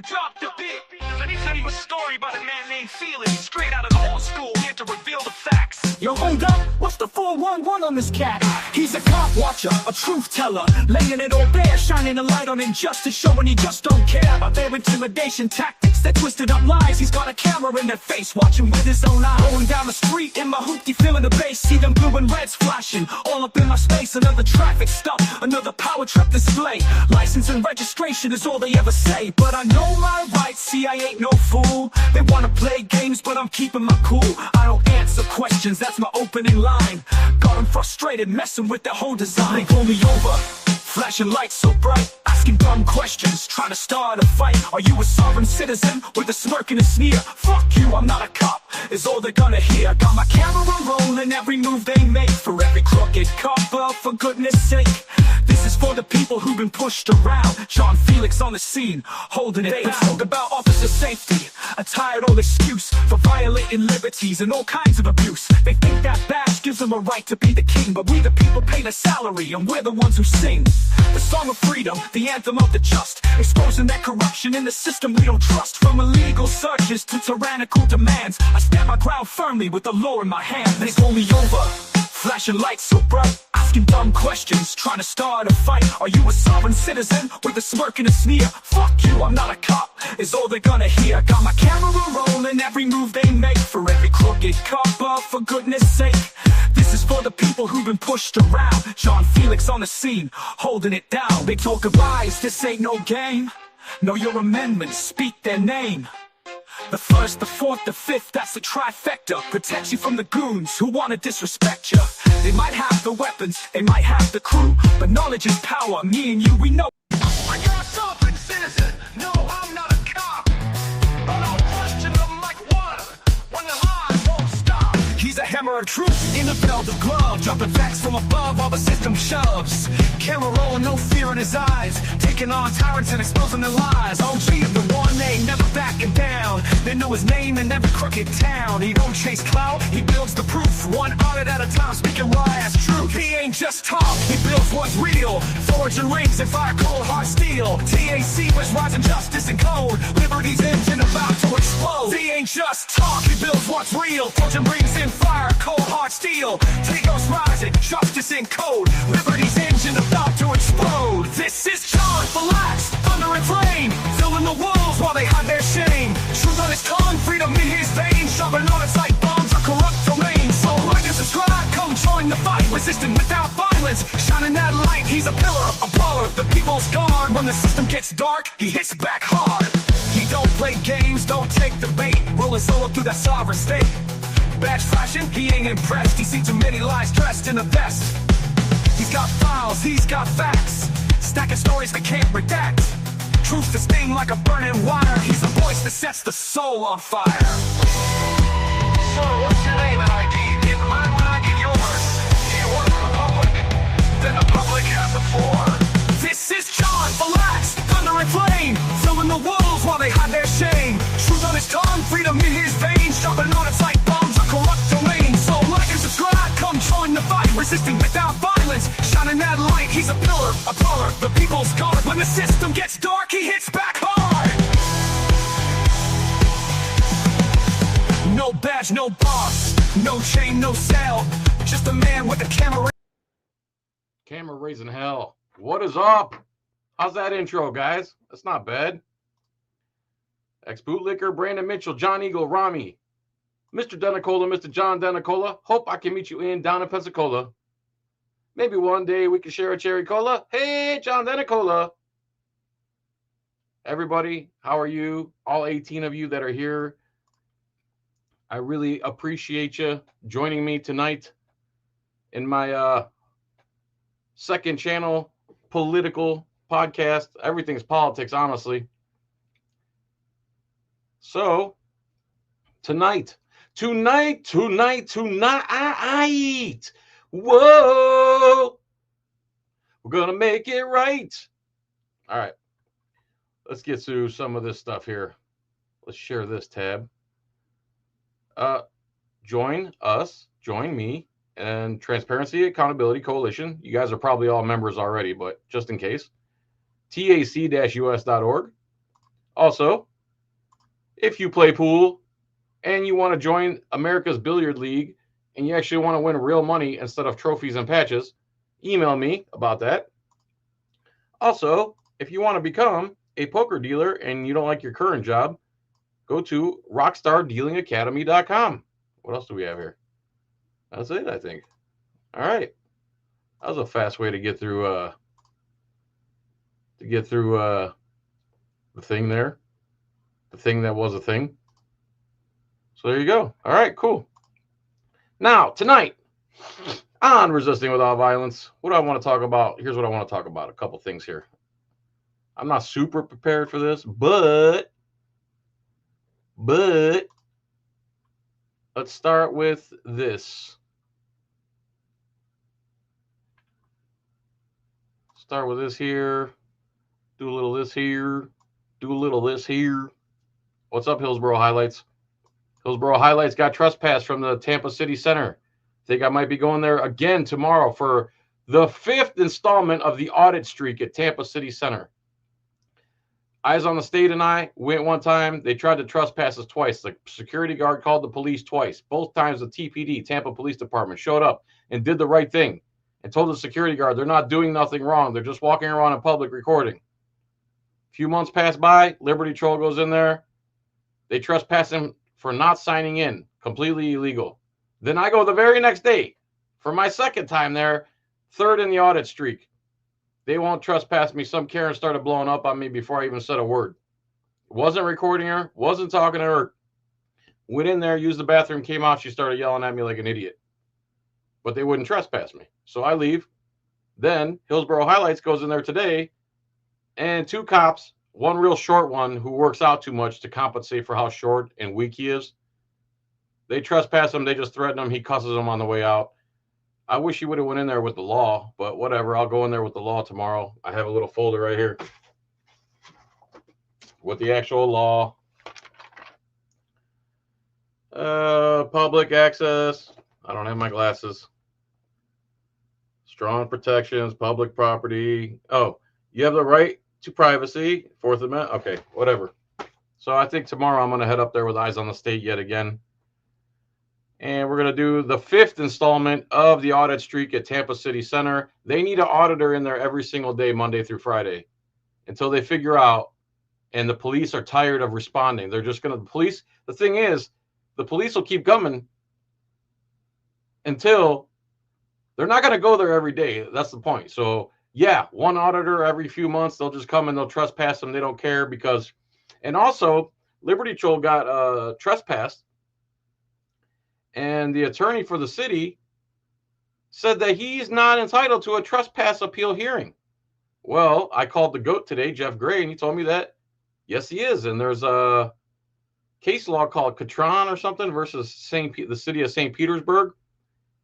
drop the beat. Let me tell you a story about a man named Felix, straight out of the old school, here to reveal the facts. Yo, hold up, what's the 411 on this cat? He's a cop watcher, a truth teller, laying it all bare, shining a light on injustice, showing he just don't care about their intimidation tactics, their twisted up lies. He's got a camera in their face, watching with his own eye. Going down the street in my hoopty, feeling the bass, see them blue and reds flashing, all up in my space. Another traffic stop, another power trip display. License and registration is all they ever say, but I know my rights, see I ain't no fool. They wanna play games, but I'm keeping my cool. I don't answer questions, that's my opening line. Got them frustrated, messing with their whole design. They pull me over, flashing lights so bright, asking dumb questions, trying to start a fight. Are you a sovereign citizen? With a smirk and a sneer. Fuck you, I'm not a cop, is all they're gonna hear. Got my camera rolling, every move they make, for every crooked copper, for goodness sake. This is for the people who've been pushed around. John Felix on the scene, holding it down. Talk about officer safety, a tired old excuse for violating liberties and all kinds of abuse. They think that badge gives them a right to be the king, but we the people pay the salary and we're the ones who sing the song of freedom, the anthem of the just, exposing that corruption in the system we don't trust. From illegal searches to tyrannical demands, I stand my ground firmly with the law in my hand. They pull me over, flashing lights so bright, asking dumb questions, trying to start a fight. Are you a sovereign citizen? With a smirk and a sneer. Fuck you, I'm not a cop, is all they're gonna hear. Got my camera rolling, every move they make, for every crooked copper, for goodness sake. This is for the people who've been pushed around. John Felix on the scene, holding it down. They talk of lies, this ain't no game. Know your amendments, speak their name. The first, the fourth, the fifth, that's the trifecta. Protects you from the goons who wanna disrespect you. They might have the weapons, they might have the crew, but knowledge is power, me and you, we know. I got something, citizen. No, I'm not a cop, but I'll question them like water when the lies won't stop. He's a hammer of truth in a belt of glove, dropping facts from above, all the system shoves. Camera rolling, no fear in his eyes, taking on tyrants and exposing their lies. OG of the one, they never backing down. They know his name in every crooked town. He don't chase clout, he builds the proof, one audit at a time, speaking raw as truth. He ain't just talk, he builds what's real, forging rings and fire cold hard steel. TAC was rising justice and code, liberty's engine about to explode. He ain't just talk, he builds what's real, forging rings and fire cold hard steel. Takeoff's rising, justice in code, liberty's engine about to explode. This is John Felix, thunder and flame, filling the walls while they hide their shame. Truth on his tongue, freedom in his veins, sharpen knowledge like bombs or corrupt domains. So like and subscribe, come join the fight, resisting without violence, shining that light. He's a pillar, a baller, the people's guard. When the system gets dark, he hits back hard. He don't play games, don't take the bait, rolling solo through that sovereign state. Badge flashing, he ain't impressed, he's seen too many lies dressed in a vest. He's got files, he's got facts, stacking stories they can't redact. Truth to sting like a burning wire, he's the voice that sets the soul on fire. So, what's your name and ID? Give mine when I give yours. Do you work for the public? Then the public has the floor. This is John Felix, thunder and flame, filling the walls while they hide their shame. Truth on his tongue, freedom in his veins, dropping on it's like bombs or corrupt domains. So like and subscribe, come join the fight, resisting without violence, shining that light. He's a pillar, a baller, the people's guard. When the system gets dark, he hits back hard. No badge, no boss, no chain, no cell, just a man with a camera. Camera raising hell. What is up? How's that intro, guys? That's not bad. Ex-bootlicker, Brandon Mitchell, John Eagle, Rami, Mr. Denicola, Mr. John Denicola. Hope I can meet you down in Pensacola. Maybe one day we can share a cherry cola. Hey, John Denicola. Everybody, how are you? All 18 of you that are here. I really appreciate you joining me tonight in my second channel political podcast. Everything's politics, honestly. So, tonight, whoa, we're gonna make it right. All right, let's get to some of this stuff here. Let's share this tab. Join us, join me, and Transparency Accountability Coalition. You guys are probably all members already, but just in case, tac-us.org. Also, if you play pool and you want to join America's Billiard League and you actually want to win real money instead of trophies and patches, email me about that. Also, if you want to become a poker dealer and you don't like your current job, go to rockstardealingacademy.com. What else do we have here? That's it, I think. All right. That was a fast way to get through the thing there. The thing that was a thing. So there you go. All right, cool. Now, tonight on Resisting Without Violence, what do I want to talk about? Here's what I want to talk about. A couple things here. I'm not super prepared for this, but let's start with this. Start with this here. Do a little this here. Do a little this here. What's up, Hillsborough Highlights? Hillsborough Highlights got trespassed from the Tampa City Center. Think I might be going there again tomorrow for the 5th installment of the audit streak at Tampa City Center. Eyes on the State and I went one time. They tried to trespass us twice. The security guard called the police twice. Both times the TPD, Tampa Police Department, showed up and did the right thing and told the security guard they're not doing nothing wrong. They're just walking around in public recording. A few months pass by. Liberty Troll goes in there. They trespass him for not signing in. Completely illegal. Then I go the very next day for my second time there, 3rd in the audit streak. They won't trespass me. Some Karen started blowing up on me before I even said a word. Wasn't recording her. Wasn't talking to her. Went in there, used the bathroom, came out. She started yelling at me like an idiot. But they wouldn't trespass me. So I leave. Then Hillsborough Highlights goes in there today. And 2 cops, one real short one who works out too much to compensate for how short and weak he is. They trespass him. They just threaten him. He cusses them on the way out. I wish he would have went in there with the law, but whatever. I'll go in there with the law tomorrow. I have a little folder right here with the actual law. Public access. I don't have my glasses. Strong protections, public property. Oh, you have the right to privacy. 4th Amendment. Okay, whatever. So I think tomorrow I'm going to head up there with Eyes on the State yet again. And we're going to do the 5th installment of the audit streak at Tampa City Center. They need an auditor in there every single day, Monday through Friday, until they figure out, and the police are tired of responding. They're just going to, the thing is, the police will keep coming until they're not going to go there every day. That's the point. So, yeah, one auditor every few months, they'll just come and they'll trespass them. They don't care because, and also, Liberty Troll got trespassed. And the attorney for the city said that he's not entitled to a trespass appeal hearing. Well, I called the GOAT today, Jeff Gray, and he told me that, yes, he is. And there's a case law called Catron or something versus the city of St. Petersburg.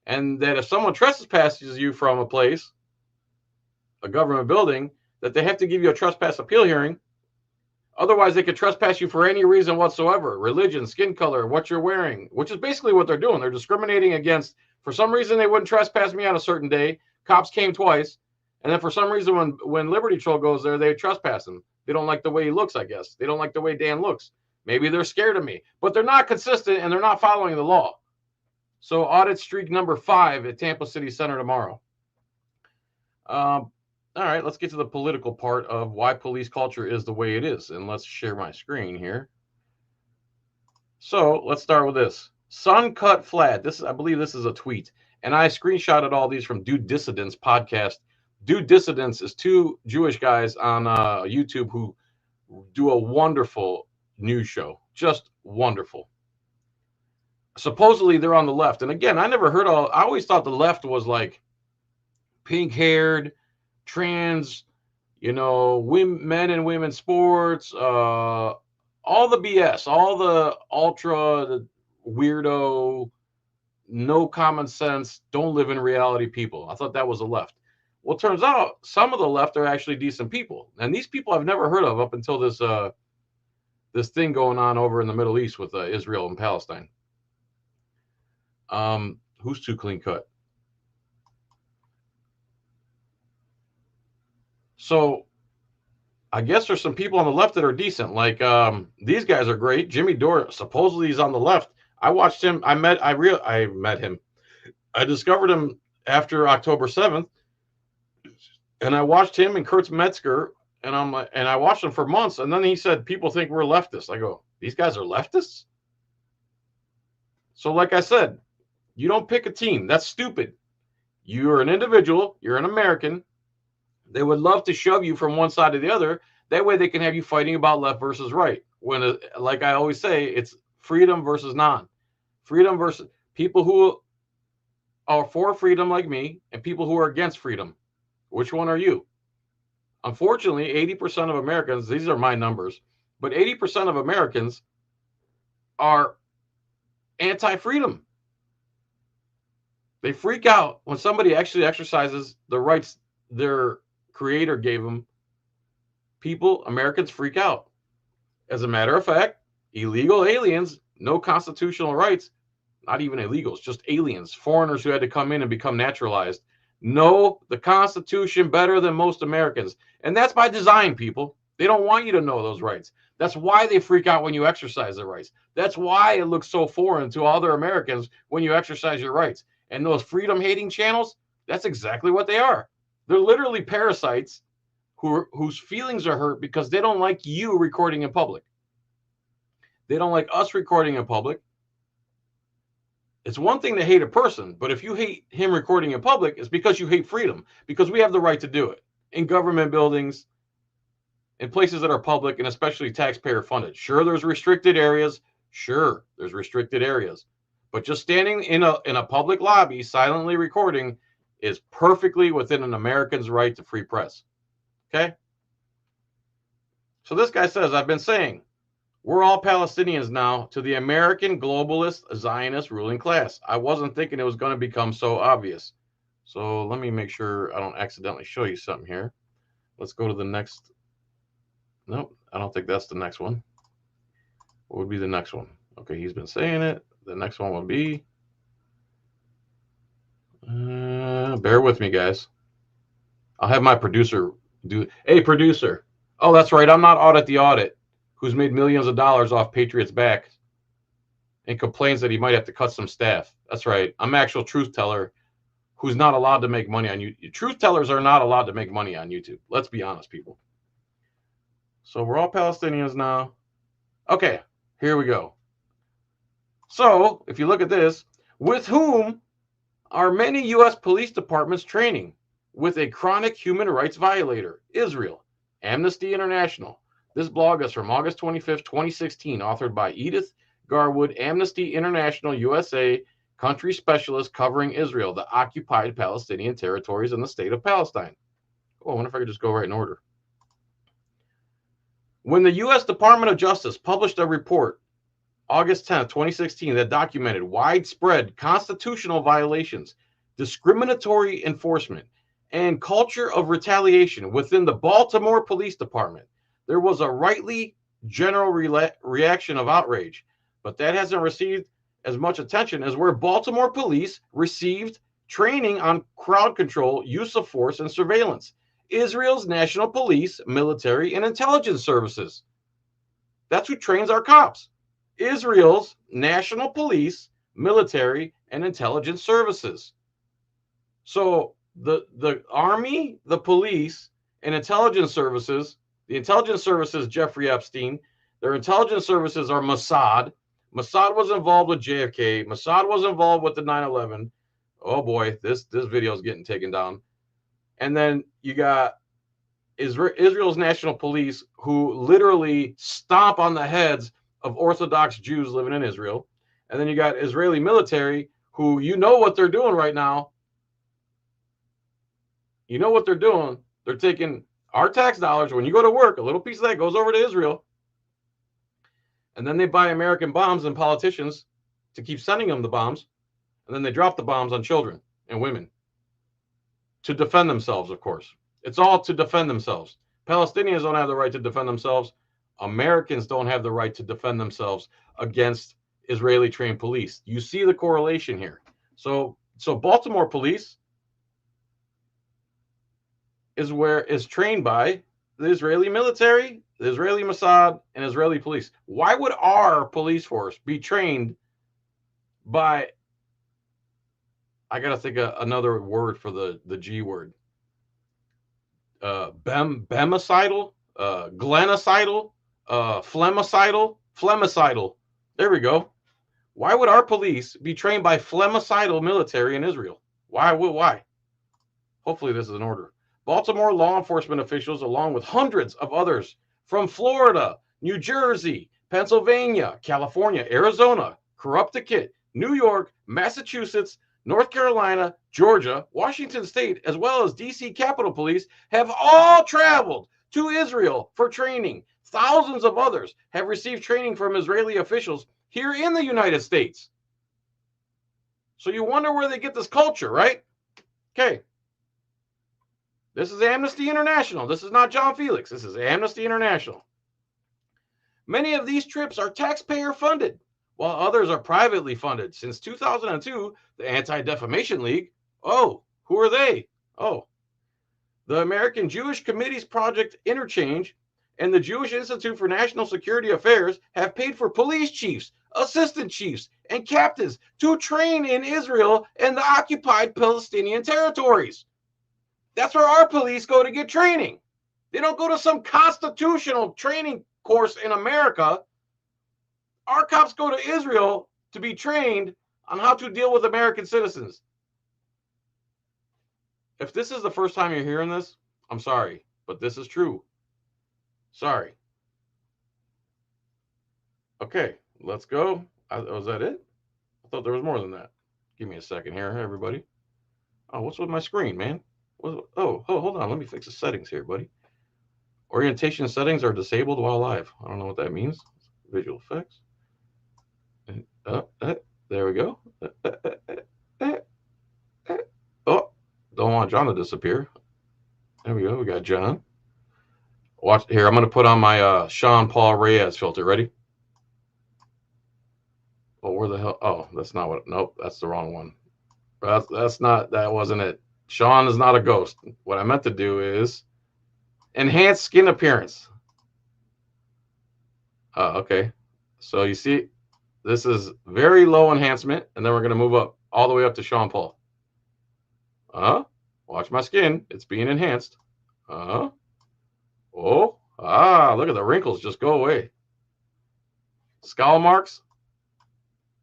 And that if someone trespasses you from a place, a government building, that they have to give you a trespass appeal hearing. Otherwise, they could trespass you for any reason whatsoever, religion, skin color, what you're wearing, which is basically what they're doing. They're discriminating against, for some reason, they wouldn't trespass me on a certain day. Cops came twice. And then for some reason, when Liberty Troll goes there, they trespass him. They don't like the way he looks, I guess. They don't like the way Dan looks. Maybe they're scared of me. But they're not consistent, and they're not following the law. So audit streak number 5 at Tampa City Center tomorrow. All right, let's get to the political part of why police culture is the way it is. And let's share my screen here. So let's start with this. Sun cut flat. I believe this is a tweet. And I screenshotted all these from Dude Dissidents podcast. Dude Dissidents is 2 Jewish guys on YouTube who do a wonderful news show. Just wonderful. Supposedly they're on the left. And again, I always thought the left was like pink-haired, trans, men and women sports, all the BS, all the ultra, the weirdo, no common sense, don't live in reality people. I thought that was the left. Well, it turns out some of the left are actually decent people. And these people I've never heard of up until this thing going on over in the Middle East with Israel and Palestine. Who's too clean cut? So I guess there's some people on the left that are decent. Like these guys are great. Jimmy Dore supposedly he's on the left. I watched him. I met him. I discovered him after October 7th, and I watched him and Kurtz Metzger, and I watched him for months. And then he said people think we're leftists. I go, these guys are leftists. So like I said, you don't pick a team. That's stupid. You're an individual. You're an American. They would love to shove you from one side to the other. That way they can have you fighting about left versus right. When, like I always say, it's freedom versus non. Freedom versus people who are for freedom like me and people who are against freedom. Which one are you? Unfortunately, 80% of Americans, these are my numbers, but 80% of Americans are anti-freedom. They freak out when somebody actually exercises the rights their creator gave them. Americans freak out. As a matter of fact, illegal aliens, no constitutional rights, not even illegals, just aliens, foreigners who had to come in and become naturalized, know the Constitution better than most Americans. And that's by design, people. They don't want you to know those rights. That's why they freak out when you exercise their rights. That's why it looks so foreign to other Americans when you exercise your rights. And those freedom-hating channels, that's exactly what they are. They're literally parasites whose feelings are hurt because they don't like you recording in public. They don't like us recording in public. It's one thing to hate a person, but if you hate him recording in public, it's because you hate freedom, because we have the right to do it in government buildings, in places that are public, and especially taxpayer funded. Sure, there's restricted areas. Sure, there's restricted areas. But just standing in a public lobby, silently recording, is perfectly within an American's right to free press. Okay? So this guy says, I've been saying, we're all Palestinians now to the American globalist Zionist ruling class. I wasn't thinking it was going to become so obvious. So let me make sure I don't accidentally show you something here. Let's go to the next. Nope, I don't think that's the next one. What would be the next one? Okay, he's been saying it. The next one would be. Bear with me, guys. I'll have my producer do. Hey, producer. Oh, that's right. I'm not Audit the Audit, who's made millions of dollars off Patriots' back and complains that he might have to cut some staff. That's right. I'm actual truth teller who's not allowed to make money on YouTube. Truth tellers are not allowed to make money on YouTube. Let's be honest, people. So we're all Palestinians now. Okay, here we go. So if you look at this, with whom are many U.S. police departments training? With a chronic human rights violator, Israel. Amnesty International. This blog is from August 25th, 2016, authored by Edith Garwood, Amnesty International USA, country specialist covering Israel, the occupied Palestinian territories, and the state of Palestine. Oh, I wonder if I could just go right in order. When the U.S. Department of Justice published a report, August 10th, 2016, that documented widespread constitutional violations, discriminatory enforcement, and culture of retaliation within the Baltimore Police Department, there was a rightly general reaction of outrage, but that hasn't received as much attention as where Baltimore police received training on crowd control, use of force, and surveillance. Israel's national police, military, and intelligence services. That's who trains our cops. Israel's national police, military, and intelligence services. So the army, the police, and intelligence services, the intelligence services, Jeffrey Epstein, their intelligence services are Mossad. Mossad was involved with JFK. Mossad was involved with the 9/11. Oh boy, this video is getting taken down. And then you got Israel's national police, who literally stomp on the heads of Orthodox Jews living in Israel. And then you got Israeli military, who, you know what they're doing right now. You know what they're doing. They're taking our tax dollars. When you go to work, a little piece of that goes over to Israel. And then they buy American bombs and politicians to keep sending them the bombs. And then they drop the bombs on children and women to defend themselves, of course. It's all to defend themselves. Palestinians don't have the right to defend themselves. Americans don't have the right to defend themselves against Israeli trained police. You see the correlation here. So Baltimore police is trained by the Israeli military, the Israeli Mossad, and Israeli police. Why would our police force be trained by, I got to think of another word for the G word, bemicidal, glenocidal, phlegmicidal. There we go. Why would our police be trained by phlegmicidal military in Israel? Why? Hopefully this is in order. Baltimore law enforcement officials, along with hundreds of others from Florida, New Jersey, Pennsylvania, California, Arizona, Connecticut, New York, Massachusetts, North Carolina, Georgia, Washington State, as well as DC Capitol Police, have all traveled to Israel for training. Thousands of others have received training from Israeli officials here in the United States. So you wonder where they get this culture, right? Okay. This is Amnesty International. This is not John Felix. This is Amnesty International. Many of these trips are taxpayer funded, while others are privately funded. Since 2002, the Anti-Defamation League, oh, who are they? Oh, the American Jewish Committee's Project Interchange and the Jewish Institute for National Security Affairs have paid for police chiefs, assistant chiefs, and captains to train in Israel and the occupied Palestinian territories. That's where our police go to get training. They don't go to some constitutional training course in America. Our cops go to Israel to be trained on how to deal with American citizens. If this is the first time you're hearing this, I'm sorry, but this is true. Sorry. Okay, let's go. Was that it? I thought there was more than that. Give me a second here, everybody. Oh, what's with my screen, man? Oh, hold on. Let me fix the settings here, buddy. Orientation settings are disabled while live. I don't know what that means. Visual effects. There we go. Oh, don't want John to disappear. There we go. We got John. Watch here. I'm going to put on my Sean Paul Reyes filter. Ready? Oh, where the hell? Oh, that's not what. Nope, that's the wrong one. That's not. That wasn't it. Sean is not a ghost. What I meant to do is enhance skin appearance. Okay. So you see, this is very low enhancement, and then we're going to move up all the way up to Sean Paul. Watch my skin. It's being enhanced. Oh, look at the wrinkles just go away. Scowl marks.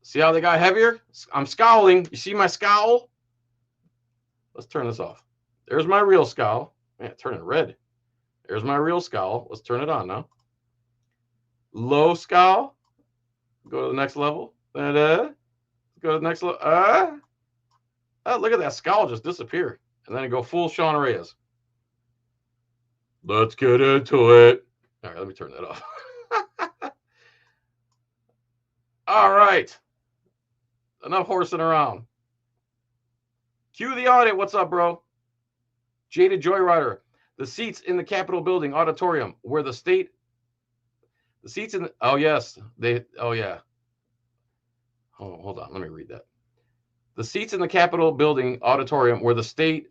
See how they got heavier? I'm scowling. You see my scowl? Let's turn this off. There's my real scowl. Man, turn it red. There's my real scowl. Let's turn it on now. Low scowl. Go to the next level. Go to the next level. Look at that scowl just disappear. And then go full Sean Reyes. Let's get into it. All right, let me turn that off. All right. Enough horsing around. Cue the audit. What's up, bro? Jaded Joyrider. The seats in the Capitol building auditorium where the seats in the, oh yes, yeah. Hold on, let me read that. The seats in the Capitol building auditorium where the state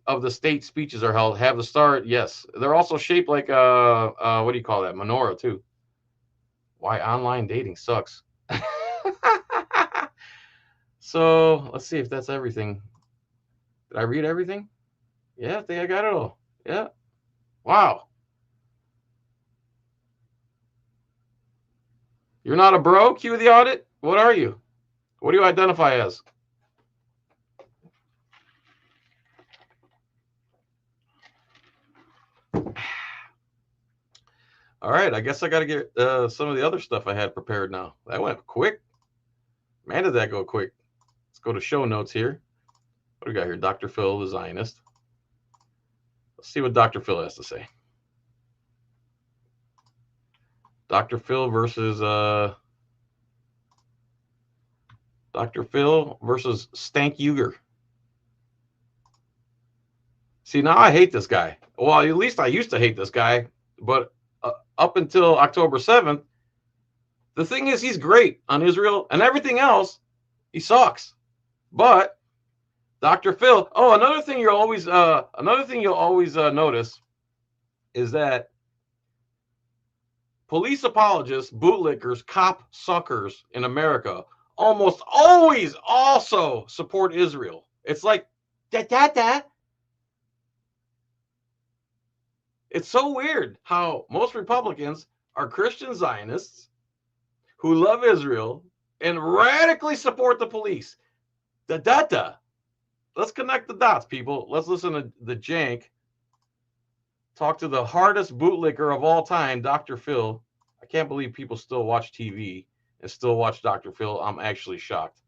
speeches are held have the star. Yes, they're also shaped like what do you call that? Menorah too. Why online dating sucks. So let's see if that's everything. Did I read everything? Yeah, I think I got it all. Yeah. Wow. You're not a bro? Cue the audit? What are you? What do you identify as? All right, I guess I got to get some of the other stuff I had prepared now. That went quick. Man, did that go quick. Let's go to show notes here. What do we got here? Dr. Phil, the Zionist. Let's see what Dr. Phil has to say. Dr. Phil versus Stank Uger. See, now I hate this guy. Well, at least I used to hate this guy, but up until October 7th, the thing is he's great on Israel and everything else, he sucks. But Dr. Phil, another thing you'll always notice is that police apologists, bootlickers, cop suckers in America almost always also support Israel. It's like that. It's so weird how most Republicans are Christian Zionists who love Israel and radically support the police. Let's connect the dots, people. Let's listen to the jank. Talk to the hardest bootlicker of all time, Dr. Phil. I can't believe people still watch TV and still watch Dr. Phil. I'm actually shocked.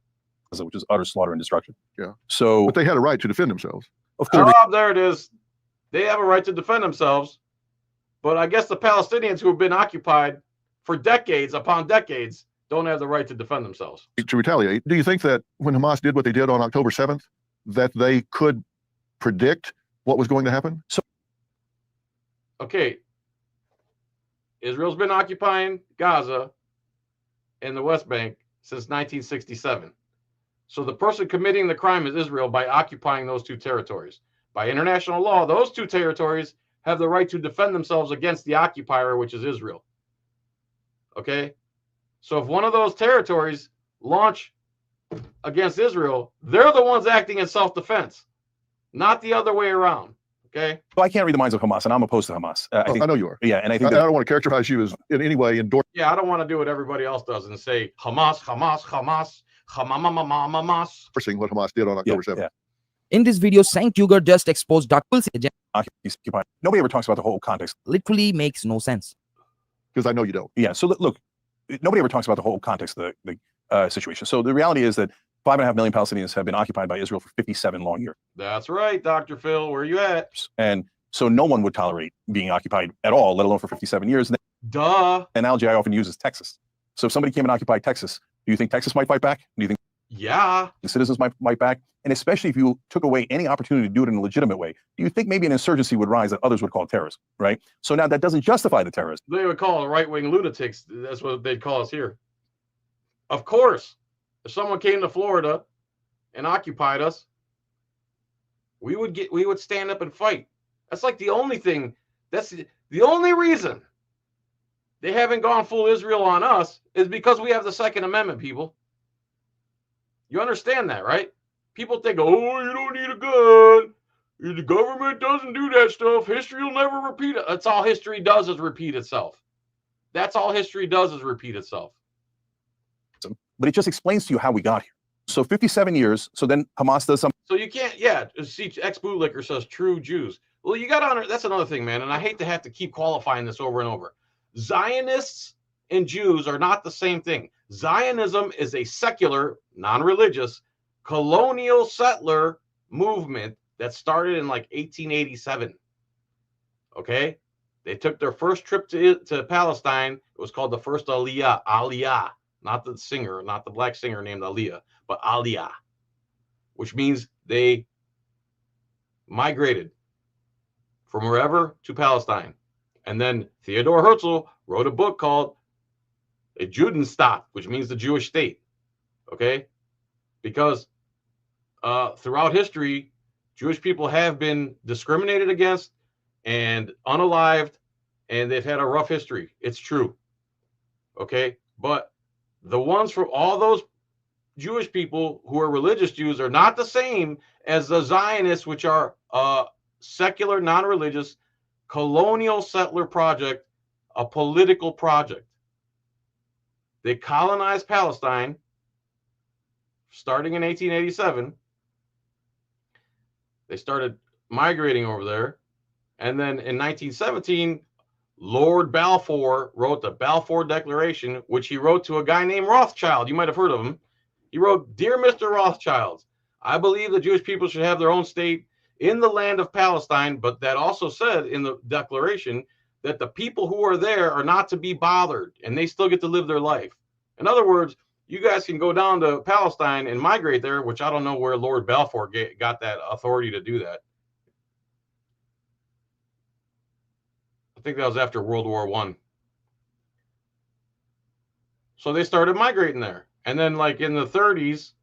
Which is utter slaughter and destruction. Yeah. So, but they had a right to defend themselves. of course, There it is. They have a right to defend themselves. But I guess the Palestinians who have been occupied for decades upon decades don't have the right to defend themselves. To retaliate. Do you think that when Hamas did what they did on October 7th, that they could predict what was going to happen? Okay. Israel's been occupying Gaza and the West Bank since 1967. So the person committing the crime is Israel by occupying those two territories. By international law, those two territories have the right to defend themselves against the occupier, which is Israel. Okay? So if one of those territories launch against Israel, they're the ones acting in self-defense, not the other way around. Okay? so I can't read the minds of Hamas, and I'm opposed to Hamas. I know you are. Yeah, and I I think that, don't want to characterize you as in any way endorsing. Yeah, I don't want to do what everybody else does and say Hamas, Hamas, Hamas, Hamas. What Hamas did on October 7th. yeah. In this video, Saint Cougar just exposed Dr. Phil's agenda. Nobody ever talks about the whole context. Literally makes no sense. Because I know you don't. Yeah. So look, nobody ever talks about the whole context of the situation. So the reality is that 5.5 million Palestinians have been occupied by Israel for 57 long years. That's right, Dr. Phil. Where you at? And so no one would tolerate being occupied at all, let alone for 57 years. And Duh. the analogy I often use is Texas. So if somebody came and occupied Texas, do you think Texas might fight back? Do you think Yeah. the citizens might fight back? And especially if you took away any opportunity to do it in a legitimate way, do you think maybe an insurgency would rise that others would call terrorism, right? So now that doesn't justify the terrorism. They would call it right-wing lunatics. That's what they'd call us here. Of course, if someone came to Florida and occupied us, we would stand up and fight. That's like the only thing. That's the only reason they haven't gone full Israel on us is because we have the Second Amendment, people. You understand that, right? People think, oh, you don't need a gun. The government doesn't do that stuff. History will never repeat it. That's all history does is repeat itself. That's all history does is repeat itself. But it just explains to you how we got here. So 57 years. So then Hamas does something. So you can't, yeah, see, ex-bootlicker says true Jews. Well, you got to honor, that's another thing, man. And I hate to have to keep qualifying this over and over. Zionists and Jews are not the same thing. Zionism is a secular, non-religious, colonial settler movement that started in like 1887. Okay? They took their first trip to Palestine. It was called the first Aliyah, not the singer, not the black singer named Aliyah, but Aliyah, which means they migrated from wherever to Palestine. And then Theodor Herzl wrote a book called a Judenstaat, which means the Jewish state. Okay? Because throughout history, Jewish people have been discriminated against and unalived, and they've had a rough history. It's true. Okay? But the ones from all those Jewish people who are religious Jews are not the same as the Zionists, which are secular, non-religious, colonial settler project, a political project. They colonized Palestine starting in 1887. They started migrating over there. And then in 1917, Lord Balfour wrote the Balfour Declaration, which he wrote to a guy named Rothschild. You might have heard of him. He wrote, "Dear Mr. Rothschild, I believe the Jewish people should have their own state in the land of Palestine," but that also said in the declaration that the people who are there are not to be bothered and they still get to live their life. In other words, you guys can go down to Palestine and migrate there, which I don't know where Lord Balfour got that authority to do that. I think that was after World War I. So they started migrating there. And then like in the 30s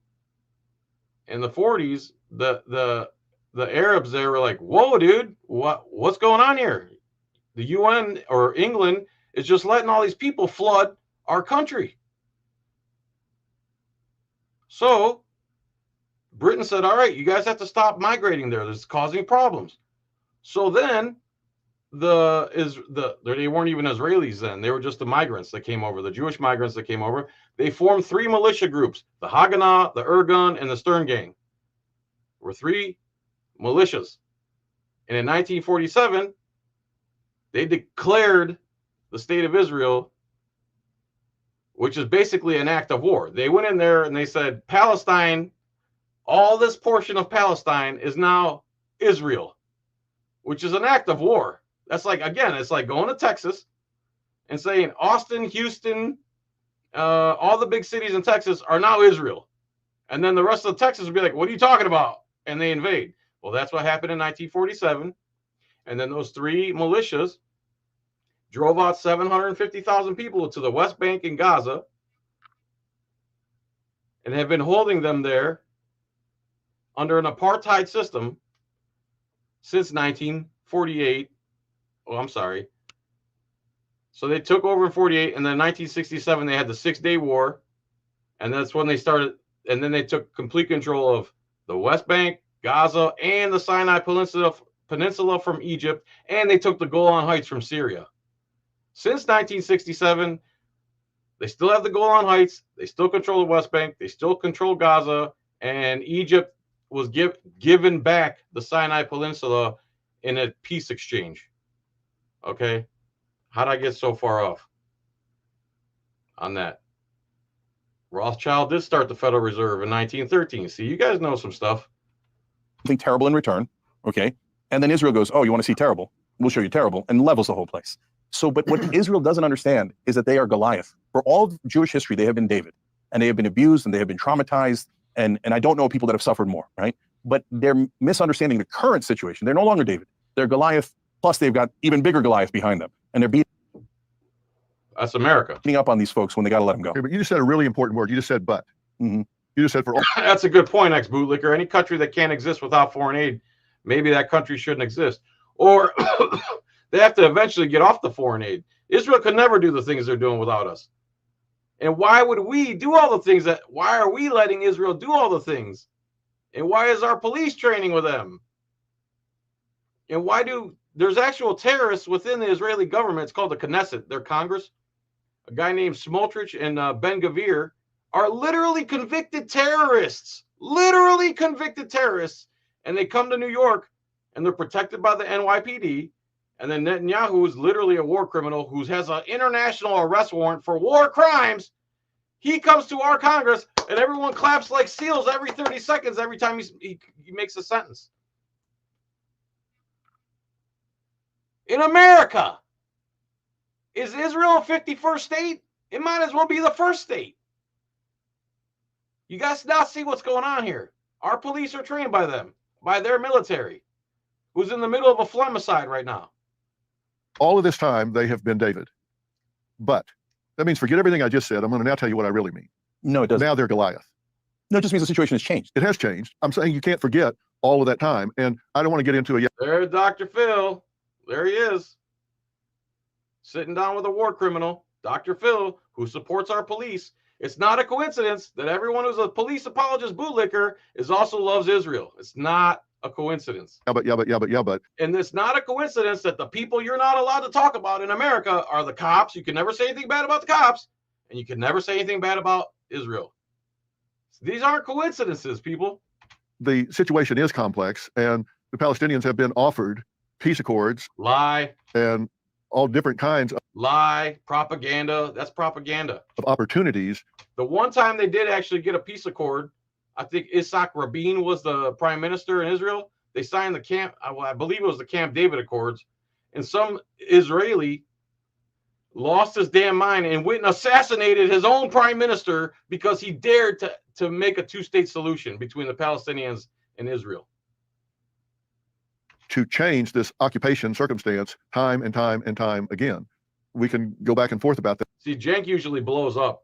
and the 40s, the Arabs there were like, whoa, dude, what's going on here? The UN or England is just letting all these people flood our country. So Britain said, all right, you guys have to stop migrating there. This is causing problems. So then they weren't even Israelis then. They were just the migrants that came over, the Jewish migrants that came over. They formed 3 militia groups, the Haganah, the Irgun, and the Stern Gang. There were 3 militias. And in 1947, they declared the state of Israel, which is basically an act of war. They went in there and they said, Palestine, all this portion of Palestine is now Israel, which is an act of war. That's like, again, it's like going to Texas and saying Austin, Houston, all the big cities in Texas are now Israel. And then the rest of Texas would be like, what are you talking about? And they invade. Well, that's what happened in 1947. And then those 3 militias drove out 750,000 people to the West Bank and Gaza and have been holding them there under an apartheid system since 1948. Oh, I'm sorry. So they took over in 48, and then in 1967 they had the 6-Day War, and that's when they started. And then they took complete control of the West Bank, Gaza, and the Sinai Peninsula from Egypt, and they took the Golan Heights from Syria. Since 1967, they still have the Golan Heights. They still control the West Bank. They still control Gaza, and Egypt was given back the Sinai Peninsula in a peace exchange. Okay, how'd I get so far off on that? Rothschild did start the Federal Reserve in 1913. See, you guys know some stuff. Something terrible in return, okay? And then Israel goes, oh, you want to see terrible? We'll show you terrible, and levels the whole place. So, but what Israel doesn't understand is that they are Goliath. For all of Jewish history, they have been David, and they have been abused, and they have been traumatized, and I don't know people that have suffered more, right? But they're misunderstanding the current situation. They're no longer David. They're Goliath, plus they've got even bigger Goliath behind them, and they're beating That's America. up on these folks when they got to let them go. Okay, but you just said a really important word. You just said but. Mhm. You just said for all. That's a good point, ex-bootlicker. Any country that can't exist without foreign aid, maybe that country shouldn't exist. Or they have to eventually get off the foreign aid. Israel could never do the things they're doing without us. And why would we do all the things why are we letting Israel do all the things? And why is our police training with them? And why there's actual terrorists within the Israeli government. It's called the Knesset, their Congress. A guy named Smotrich and Ben Gvir are literally convicted terrorists, and they come to New York and they're protected by the NYPD. And then Netanyahu is literally a war criminal who has an international arrest warrant for war crimes. He comes to our Congress and everyone claps like seals every 30 seconds every time he makes a sentence. In America, is Israel a 51st state? It might as well be the first state. You guys now see what's going on here. Our police are trained by them, by their military, who's in the middle of a flemicide right now. All of this time, they have been David. But that means forget everything I just said. I'm going to now tell you what I really mean. No, it doesn't. Now they're Goliath. No, it just means the situation has changed. It has changed. I'm saying you can't forget all of that time. And I don't want to get into a There's Dr. Phil. There he is. Sitting down with a war criminal, Dr. Phil, who supports our police. It's not a coincidence that everyone who's a police apologist bootlicker also loves Israel. It's not a coincidence. but. And it's not a coincidence that the people you're not allowed to talk about in America are the cops. You can never say anything bad about the cops, and you can never say anything bad about Israel. These aren't coincidences, people. The situation is complex, and the Palestinians have been offered peace accords. Lie. And all different kinds Lie, propaganda. That's propaganda. of opportunities. The one time they did actually get a peace accord, I think Isaac Rabin was the prime minister in Israel. They signed I believe it was the Camp David Accords, and some Israeli lost his damn mind and went and assassinated his own prime minister because he dared to make a two-state solution between the Palestinians and Israel. To change this occupation circumstance time and time and time again. We can go back and forth about that. See, Cenk usually blows up,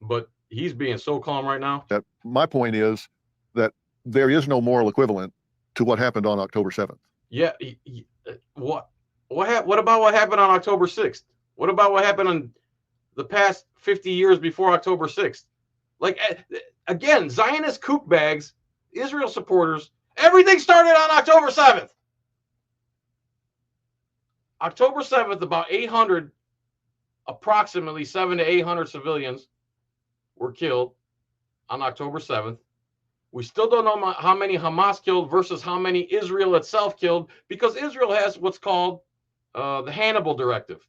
but he's being so calm right now. That my point is that there is no moral equivalent to what happened on October 7th. Yeah. What about what happened on October 6th? What about what happened in the past 50 years before October 6th? Like, again, Zionist kook bags, Israel supporters, everything started on October 7th. October 7th, about 800, approximately 700 to 800 civilians were killed on October 7th. We still don't know how many Hamas killed versus how many Israel itself killed, because Israel has what's called the Hannibal Directive.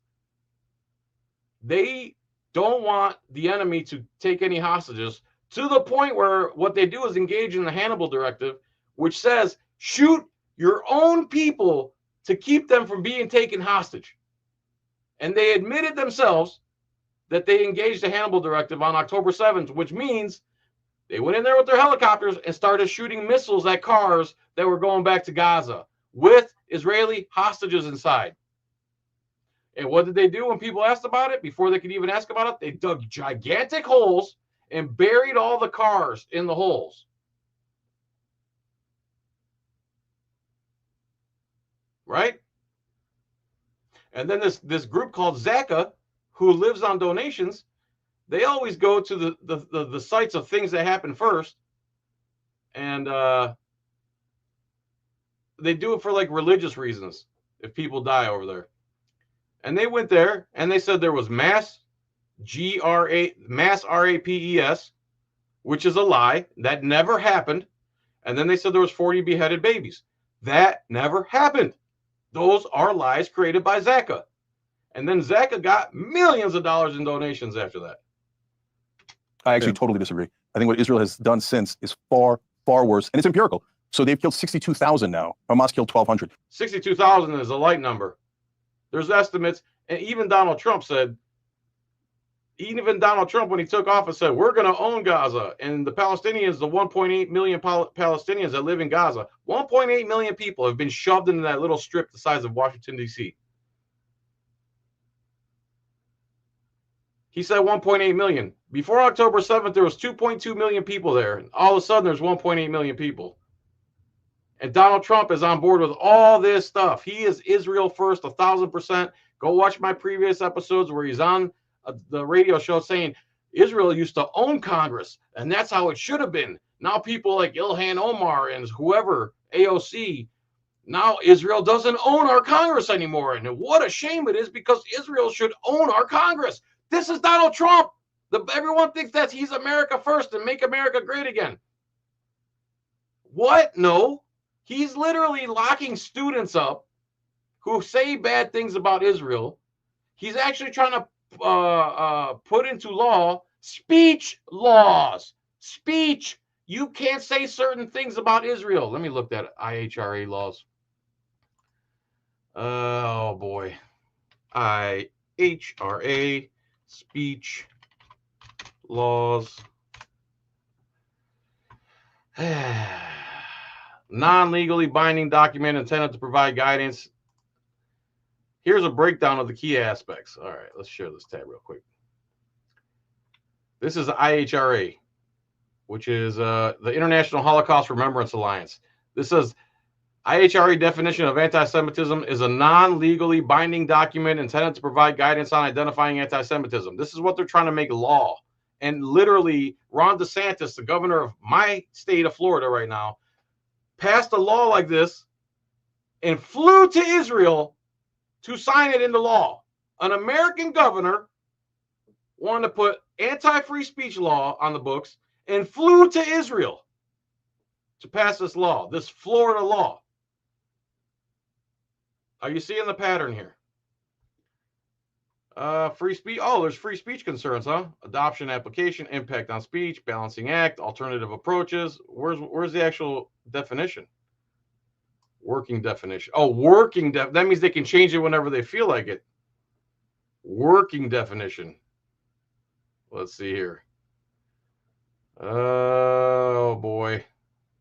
They don't want the enemy to take any hostages, to the point where what they do is engage in the Hannibal Directive, which says shoot your own people to keep them from being taken hostage. And they admitted themselves that they engaged the Hannibal Directive on October 7th, which means they went in there with their helicopters and started shooting missiles at cars that were going back to Gaza with Israeli hostages inside. And what did they do when people asked about it? Before they could even ask about it, they dug gigantic holes and buried all the cars in the holes. Right? And then this group called Zaka, who lives on donations, they always go to the sites of things that happen first. And they do it for like religious reasons if people die over there. And they went there and they said there was mass rapes, which is a lie. That never happened. And then they said there was 40 beheaded babies. That never happened. Those are lies created by Zaka. And then Zaka got millions of dollars in donations after that. I actually totally disagree. I think what Israel has done since is far, far worse. And it's empirical. So they've killed 62,000 now. Hamas killed 1,200. 62,000 is a light number. There's estimates. And even Donald Trump, when he took office, said, we're going to own Gaza. And the Palestinians, the 1.8 million Palestinians that live in Gaza, 1.8 million people have been shoved into that little strip the size of Washington, D.C. He said 1.8 million. Before October 7th, there was 2.2 million people there. And all of a sudden, there's 1.8 million people. And Donald Trump is on board with all this stuff. He is Israel first, 1,000%. Go watch my previous episodes where he's on the radio show saying Israel used to own Congress, and that's how it should have been. Now people like Ilhan Omar and whoever, AOC, now Israel doesn't own our Congress anymore. And what a shame it is, because Israel should own our Congress. This is Donald Trump. Everyone thinks that he's America first and make America great again. What? No. He's literally locking students up who say bad things about Israel. He's actually trying to put into law speech laws. Speech. You can't say certain things about Israel. Let me look at IHRA laws. Oh, boy. IHRA speech laws. Non-legally binding document intended to provide guidance. Here's a breakdown of the key aspects. All right, let's share this tab real quick. This is the IHRA, which is the International Holocaust Remembrance Alliance. This says IHRA definition of anti-Semitism is a non-legally binding document intended to provide guidance on identifying anti-Semitism. This is what they're trying to make law. And literally, Ron DeSantis, the governor of my state of Florida right now, passed a law like this and flew to Israel to sign it into law. An American governor wanted to put anti-free speech law on the books and flew to Israel to pass this law, this Florida law. Are you seeing the pattern here? Free speech. Oh, there's free speech concerns, huh? Adoption application, impact on speech, balancing act, alternative approaches. Where's the actual definition? Working definition. Oh, working that means they can change it whenever they feel like it. Working definition. Let's see here. Oh boy.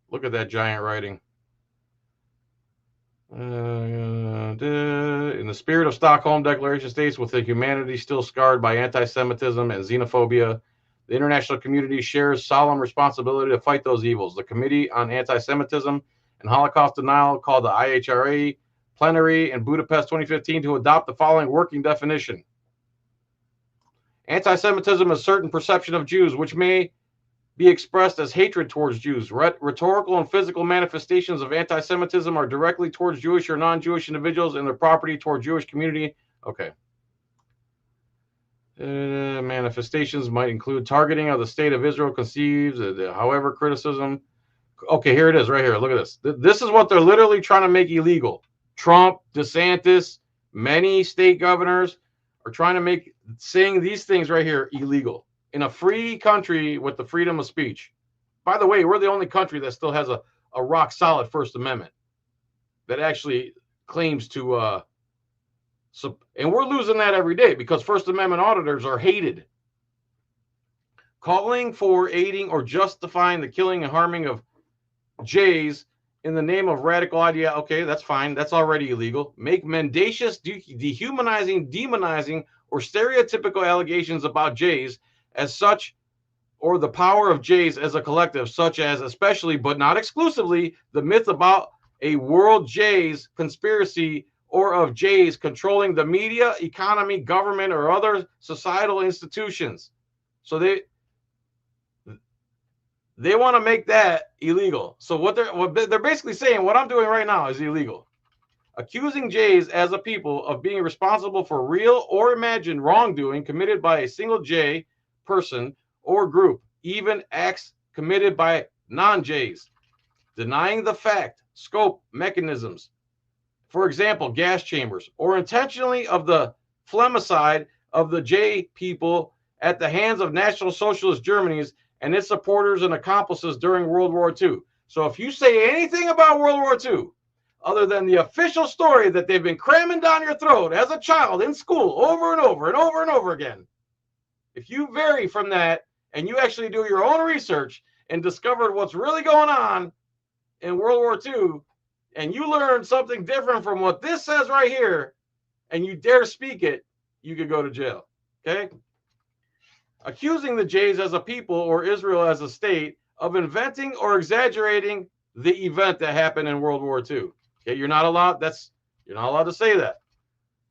Look at that giant writing. In the spirit of Stockholm Declaration states, with the humanity still scarred by anti-Semitism and xenophobia, the international community shares solemn responsibility to fight those evils. The Committee on Anti-Semitism and Holocaust Denial called the IHRA plenary in Budapest 2015 to adopt the following working definition. Anti-Semitism is certain perception of Jews, which may be expressed as hatred towards Jews. Rhetorical and physical manifestations of anti-Semitism are directly towards Jewish or non-Jewish individuals and their property toward Jewish community. Okay. Manifestations might include targeting of the state of Israel conceives, however, criticism. Okay, here it is right here. Look at this. This is what they're literally trying to make illegal. Trump, DeSantis, many state governors are trying to make saying these things right here illegal in a free country with the freedom of speech. By the way, we're the only country that still has a rock solid First Amendment that actually claims to and we're losing that every day because First Amendment auditors are hated. Calling for, aiding, or justifying the killing and harming of Jays in the name of radical idea. Okay, that's fine. That's already illegal. Make mendacious, dehumanizing, demonizing, or stereotypical allegations about Jays as such, or the power of Jays as a collective, such as, especially but not exclusively, the myth about a world Jays conspiracy or of Jays controlling the media, economy, government, or other societal institutions. So they want to make that illegal. So what they're basically saying, what I'm doing right now is illegal. Accusing Jays as a people of being responsible for real or imagined wrongdoing committed by a single J person or group, even acts committed by non-Jays. Denying the fact, scope, mechanisms, for example, gas chambers, or intentionally of the phlegmicide of the J people at the hands of National Socialist Germany's and its supporters and accomplices during World War II. So if you say anything about World War II, other than the official story that they've been cramming down your throat as a child in school over and over and over and over again, if you vary from that and you actually do your own research and discovered what's really going on in World War II, and you learn something different from what this says right here, and you dare speak it, you could go to jail. Okay? Accusing the Jays as a people or Israel as a state of inventing or exaggerating the event that happened in World War II. Okay, you're not allowed to say that.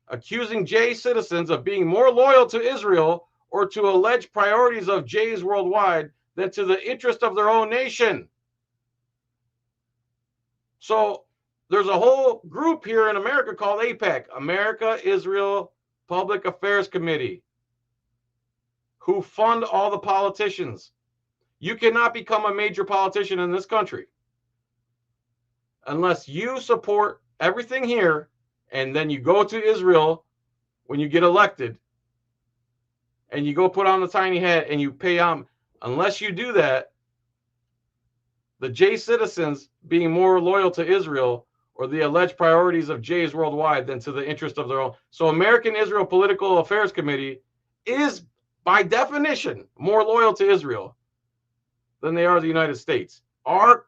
Accusing Jay citizens of being more loyal to Israel or to alleged priorities of Jays worldwide than to the interest of their own nation. So there's a whole group here in America called AIPAC, America Israel Public Affairs Committee, who fund all the politicians. You cannot become a major politician in this country unless you support everything here and then you go to Israel when you get elected and you go put on the tiny hat and you pay unless you do that, the J citizens being more loyal to Israel or the alleged priorities of Jays worldwide than to the interest of their own. So American Israel Political Affairs Committee is, by definition, more loyal to Israel than they are the United States. Our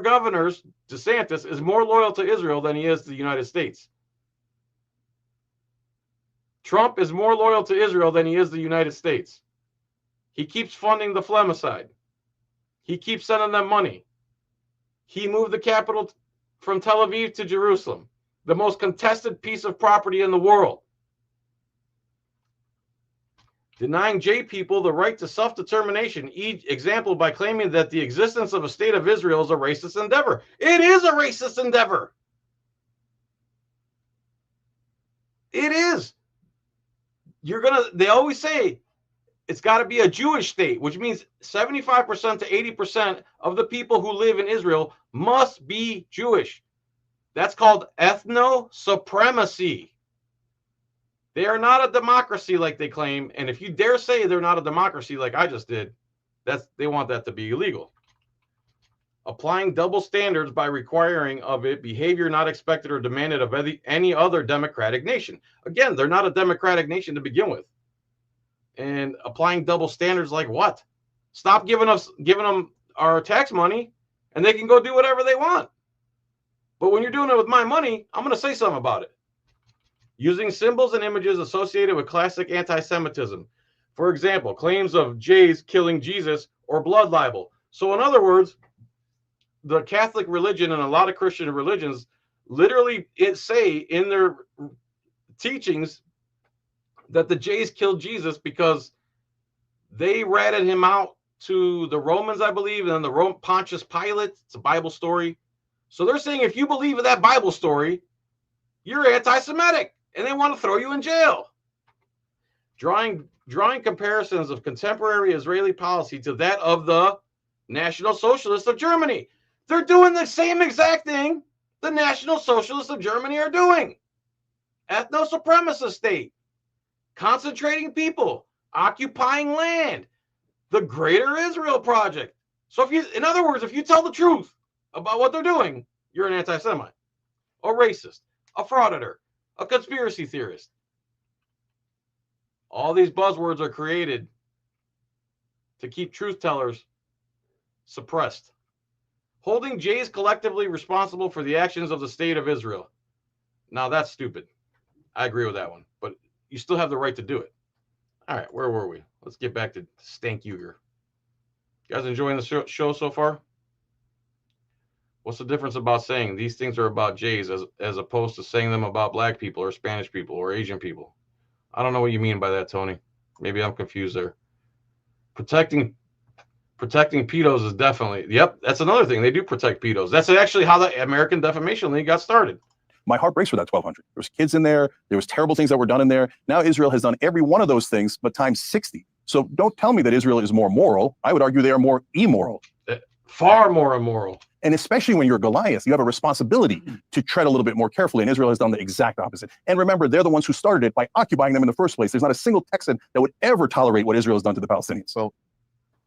governors, DeSantis, is more loyal to Israel than he is to the United States. Trump is more loyal to Israel than he is the United States. He keeps funding the phlegmicide. He keeps sending them money. He moved the capital from Tel Aviv to Jerusalem, the most contested piece of property in the world. Denying J people the right to self-determination, example by claiming that the existence of a state of Israel is a racist endeavor. It is a racist endeavor. It is. They always say it's got to be a Jewish state, which means 75% to 80% of the people who live in Israel must be Jewish. That's called ethno-supremacy. They are not a democracy like they claim, and if you dare say they're not a democracy like I just did, they want that to be illegal. Applying double standards by requiring of it behavior not expected or demanded of any other democratic nation. Again, they're not a democratic nation to begin with. And applying double standards like what? Stop giving them our tax money, and they can go do whatever they want. But when you're doing it with my money, I'm going to say something about it. Using symbols and images associated with classic anti-Semitism. For example, claims of Jays killing Jesus or blood libel. So in other words, the Catholic religion and a lot of Christian religions literally say in their teachings that the Jays killed Jesus because they ratted him out to the Romans, I believe, and then the Pontius Pilate. It's a Bible story. So they're saying if you believe in that Bible story, you're anti-Semitic, and they want to throw you in jail. Drawing comparisons of contemporary Israeli policy to that of the National Socialists of Germany. They're doing the same exact thing the National Socialists of Germany are doing. Ethno-supremacist state, concentrating people, occupying land, the Greater Israel Project. So if you, in other words, if you tell the truth about what they're doing, you're an anti-Semite, a racist, a frauditor, a conspiracy theorist. All these buzzwords are created to keep truth tellers suppressed. Holding Jays collectively responsible for the actions of the state of Israel. Now that's stupid. I agree with that one, but you still have the right to do it. All right, where were we? Let's get back to Stank Uger. You guys enjoying the show so far? What's the difference about saying these things are about Jays as opposed to saying them about black people or Spanish people or Asian people? I don't know what you mean by that, Tony. Maybe I'm confused there. Protecting pedos is definitely, yep, that's another thing. They do protect pedos. That's actually how the American Defamation League got started. My heart breaks for that 1,200. There was kids in there. There was terrible things that were done in there. Now Israel has done every one of those things, but times 60. So don't tell me that Israel is more moral. I would argue they are more immoral. Far more immoral. And especially when you're Goliath, you have a responsibility to tread a little bit more carefully. And Israel has done the exact opposite. And remember, they're the ones who started it by occupying them in the first place. There's not a single Texan that would ever tolerate what Israel has done to the Palestinians. So,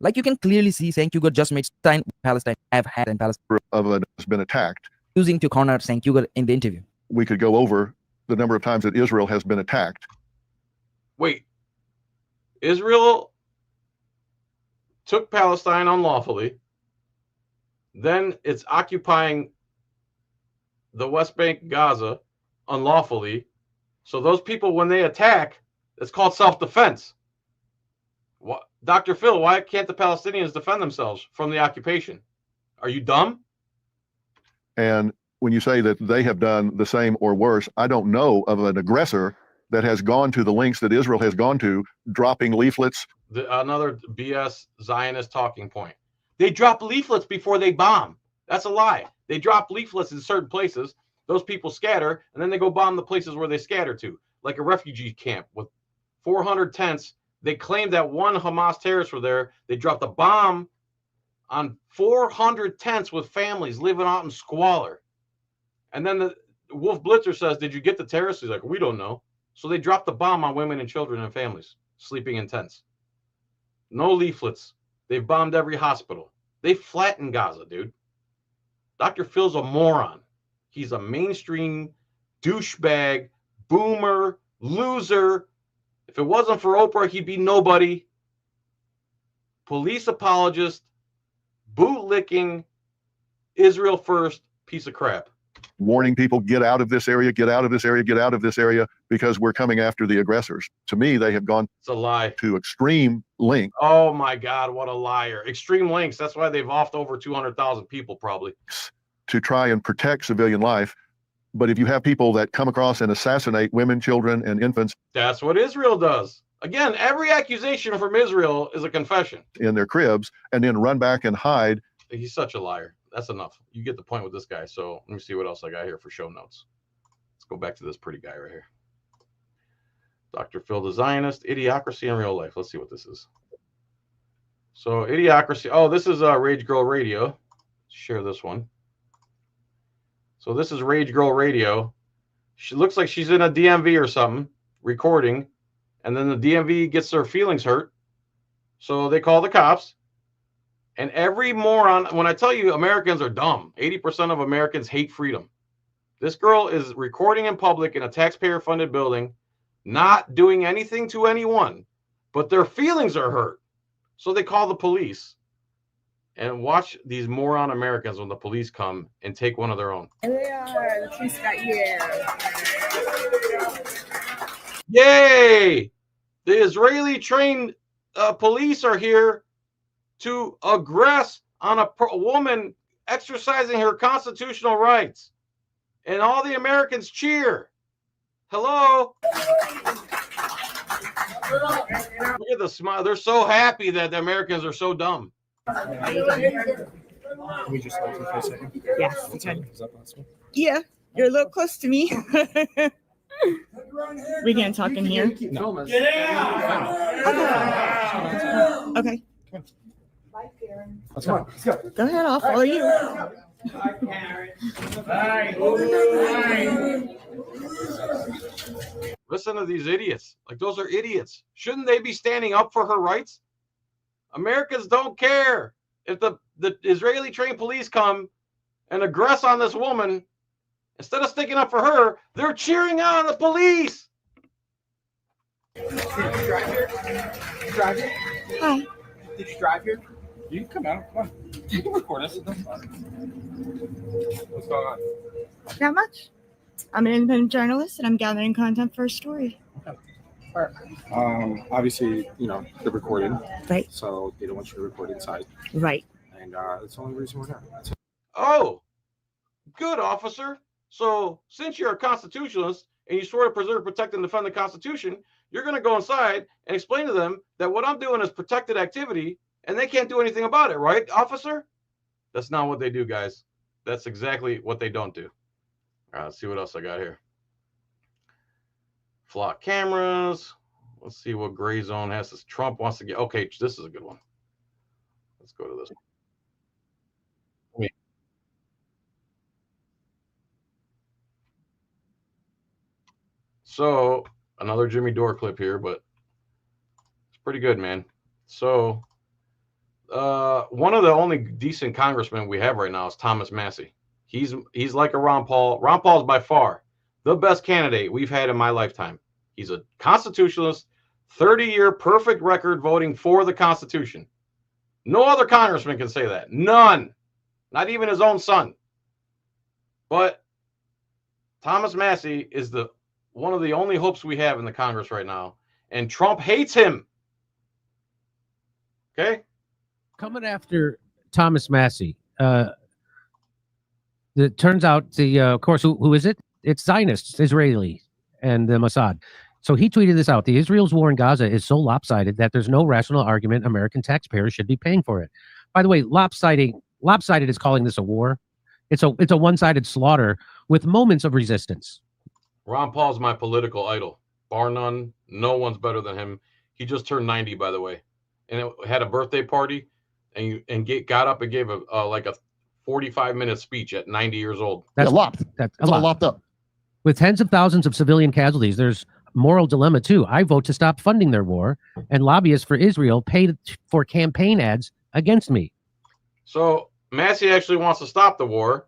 Like you can clearly see, St. Hugo just made Palestine have had and Palestine has been attacked. using to corner St. Hugo in the interview. We could go over the number of times that Israel has been attacked. Wait, Israel took Palestine unlawfully. Then it's occupying the West Bank, Gaza, unlawfully. So those people, when they attack, it's called self-defense. What, Dr. Phil, why can't the Palestinians defend themselves from the occupation? Are you dumb? And when you say that they have done the same or worse, I don't know of an aggressor that has gone to the lengths that Israel has gone to, dropping leaflets. Another BS Zionist talking point. They drop leaflets before they bomb. That's a lie. They drop leaflets in certain places. Those people scatter, and then they go bomb the places where they scatter to, like a refugee camp with 400 tents. They claimed that one Hamas terrorists were there. They dropped a bomb on 400 tents with families living out in squalor. And then the Wolf Blitzer says, did you get the terrorists? He's like, we don't know. So they dropped the bomb on women and children and families sleeping in tents. No leaflets. They've bombed every hospital. They flattened Gaza, dude. Dr. Phil's a moron. He's a mainstream douchebag, boomer, loser. If it wasn't for Oprah, he'd be nobody. Police apologist, bootlicking, Israel first piece of crap. Warning people, get out of this area, get out of this area, get out of this area, because we're coming after the aggressors. To me, they have gone It's a lie. to extreme lengths Oh my God, what a liar. Extreme lengths. That's why they've offed over 200,000 people probably. to try and protect civilian life. But if you have people that come across and assassinate women, children, and infants That's what Israel does. Again, every accusation from Israel is a confession. in their cribs and then run back and hide, He's such a liar. That's enough. You get the point with this guy. So let me see what else I got here for show notes. Let's go back to this pretty guy right here. Dr. Phil the Zionist, Idiocracy in Real Life. Let's see what this is. So Idiocracy. Oh, this is Rage Girl Radio. Let's share this one. So this is Rage Girl Radio. She looks like she's in a DMV or something, recording. And then the DMV gets their feelings hurt. So they call the cops. And every moron, when I tell you Americans are dumb, 80% of Americans hate freedom. This girl is recording in public in a taxpayer-funded building, not doing anything to anyone, but their feelings are hurt. So they call the police. And watch these moron Americans when the police come and take one of their own. And they are. The police got here. Yay! The Israeli trained police are here to aggress on a woman exercising her constitutional rights. And all the Americans cheer. Hello? Look at the smile. They're so happy that the Americans are so dumb. Can we just hold you for a second? Yes. What's up? Is that possible? Yeah, you're a little close to me. We can't talk in here. No. Okay. Let's go. Go ahead, I'll follow you. Listen to these idiots. Like, those are idiots. Shouldn't they be standing up for her rights? Americans don't care. If the Israeli trained police come and aggress on this woman, instead of sticking up for her, they're cheering on the police. Did you drive here? Hi. Did you drive here? You can come out. Come on. You can record us. That's fine. What's going on? Not much. I'm an independent journalist and I'm gathering content for a story. Obviously, they're recording. Right. So they don't want you to record inside. Right. And that's the only reason we're there. That's it. Oh, good, officer. So since you're a constitutionalist and you swear to preserve, protect, and defend the Constitution, you're going to go inside and explain to them that what I'm doing is protected activity and they can't do anything about it, right, officer? That's not what they do, guys. That's exactly what they don't do. All right, let's see what else I got here. Flock cameras. Let's see what gray zone has this. Trump wants to get. Okay, this is a good one. Let's go to this. So another Jimmy Dore clip here, but it's pretty good, man. So one of the only decent congressmen we have right now is Thomas Massie. He's like a Ron Paul. Ron Paul is by far the best candidate we've had in my lifetime. He's a constitutionalist, 30-year perfect record voting for the Constitution. No other congressman can say that. None. Not even his own son. But Thomas Massie is one of the only hopes we have in the Congress right now. And Trump hates him. Okay? Coming after Thomas Massie. It turns out of course, who is it? It's Zionists, Israeli, and the Mossad. So he tweeted this out. The Israel's war in Gaza is so lopsided that there's no rational argument American taxpayers should be paying for it. By the way, lopsided is calling this a war. It's a one-sided slaughter with moments of resistance. Ron Paul's my political idol. Bar none. No one's better than him. He just turned 90, by the way. And it had a birthday party and got up and gave a 45-minute speech at 90 years old. That's lopped. That's all lopped up. With tens of thousands of civilian casualties, there's moral dilemma too. I vote to stop funding their war, and lobbyists for Israel paid for campaign ads against me. So Massie actually wants to stop the war.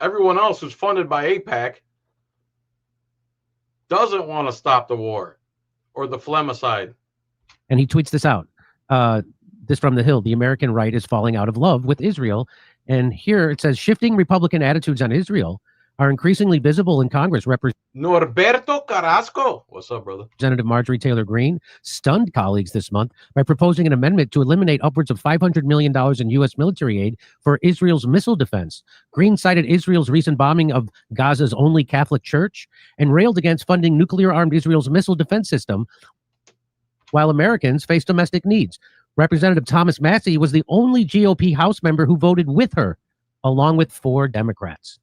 Everyone else who's funded by AIPAC doesn't want to stop the war or the Flemicide. And he tweets this out. This from The Hill. The American right is falling out of love with Israel. And here it says, shifting Republican attitudes on Israel are increasingly visible in Congress. Norberto Carrasco. What's up, brother? Representative Marjorie Taylor Greene stunned colleagues this month by proposing an amendment to eliminate upwards of $500 million in U.S. military aid for Israel's missile defense. Greene cited Israel's recent bombing of Gaza's only Catholic church and railed against funding nuclear-armed Israel's missile defense system while Americans face domestic needs. Representative Thomas Massie was the only GOP House member who voted with her, along with 4 Democrats.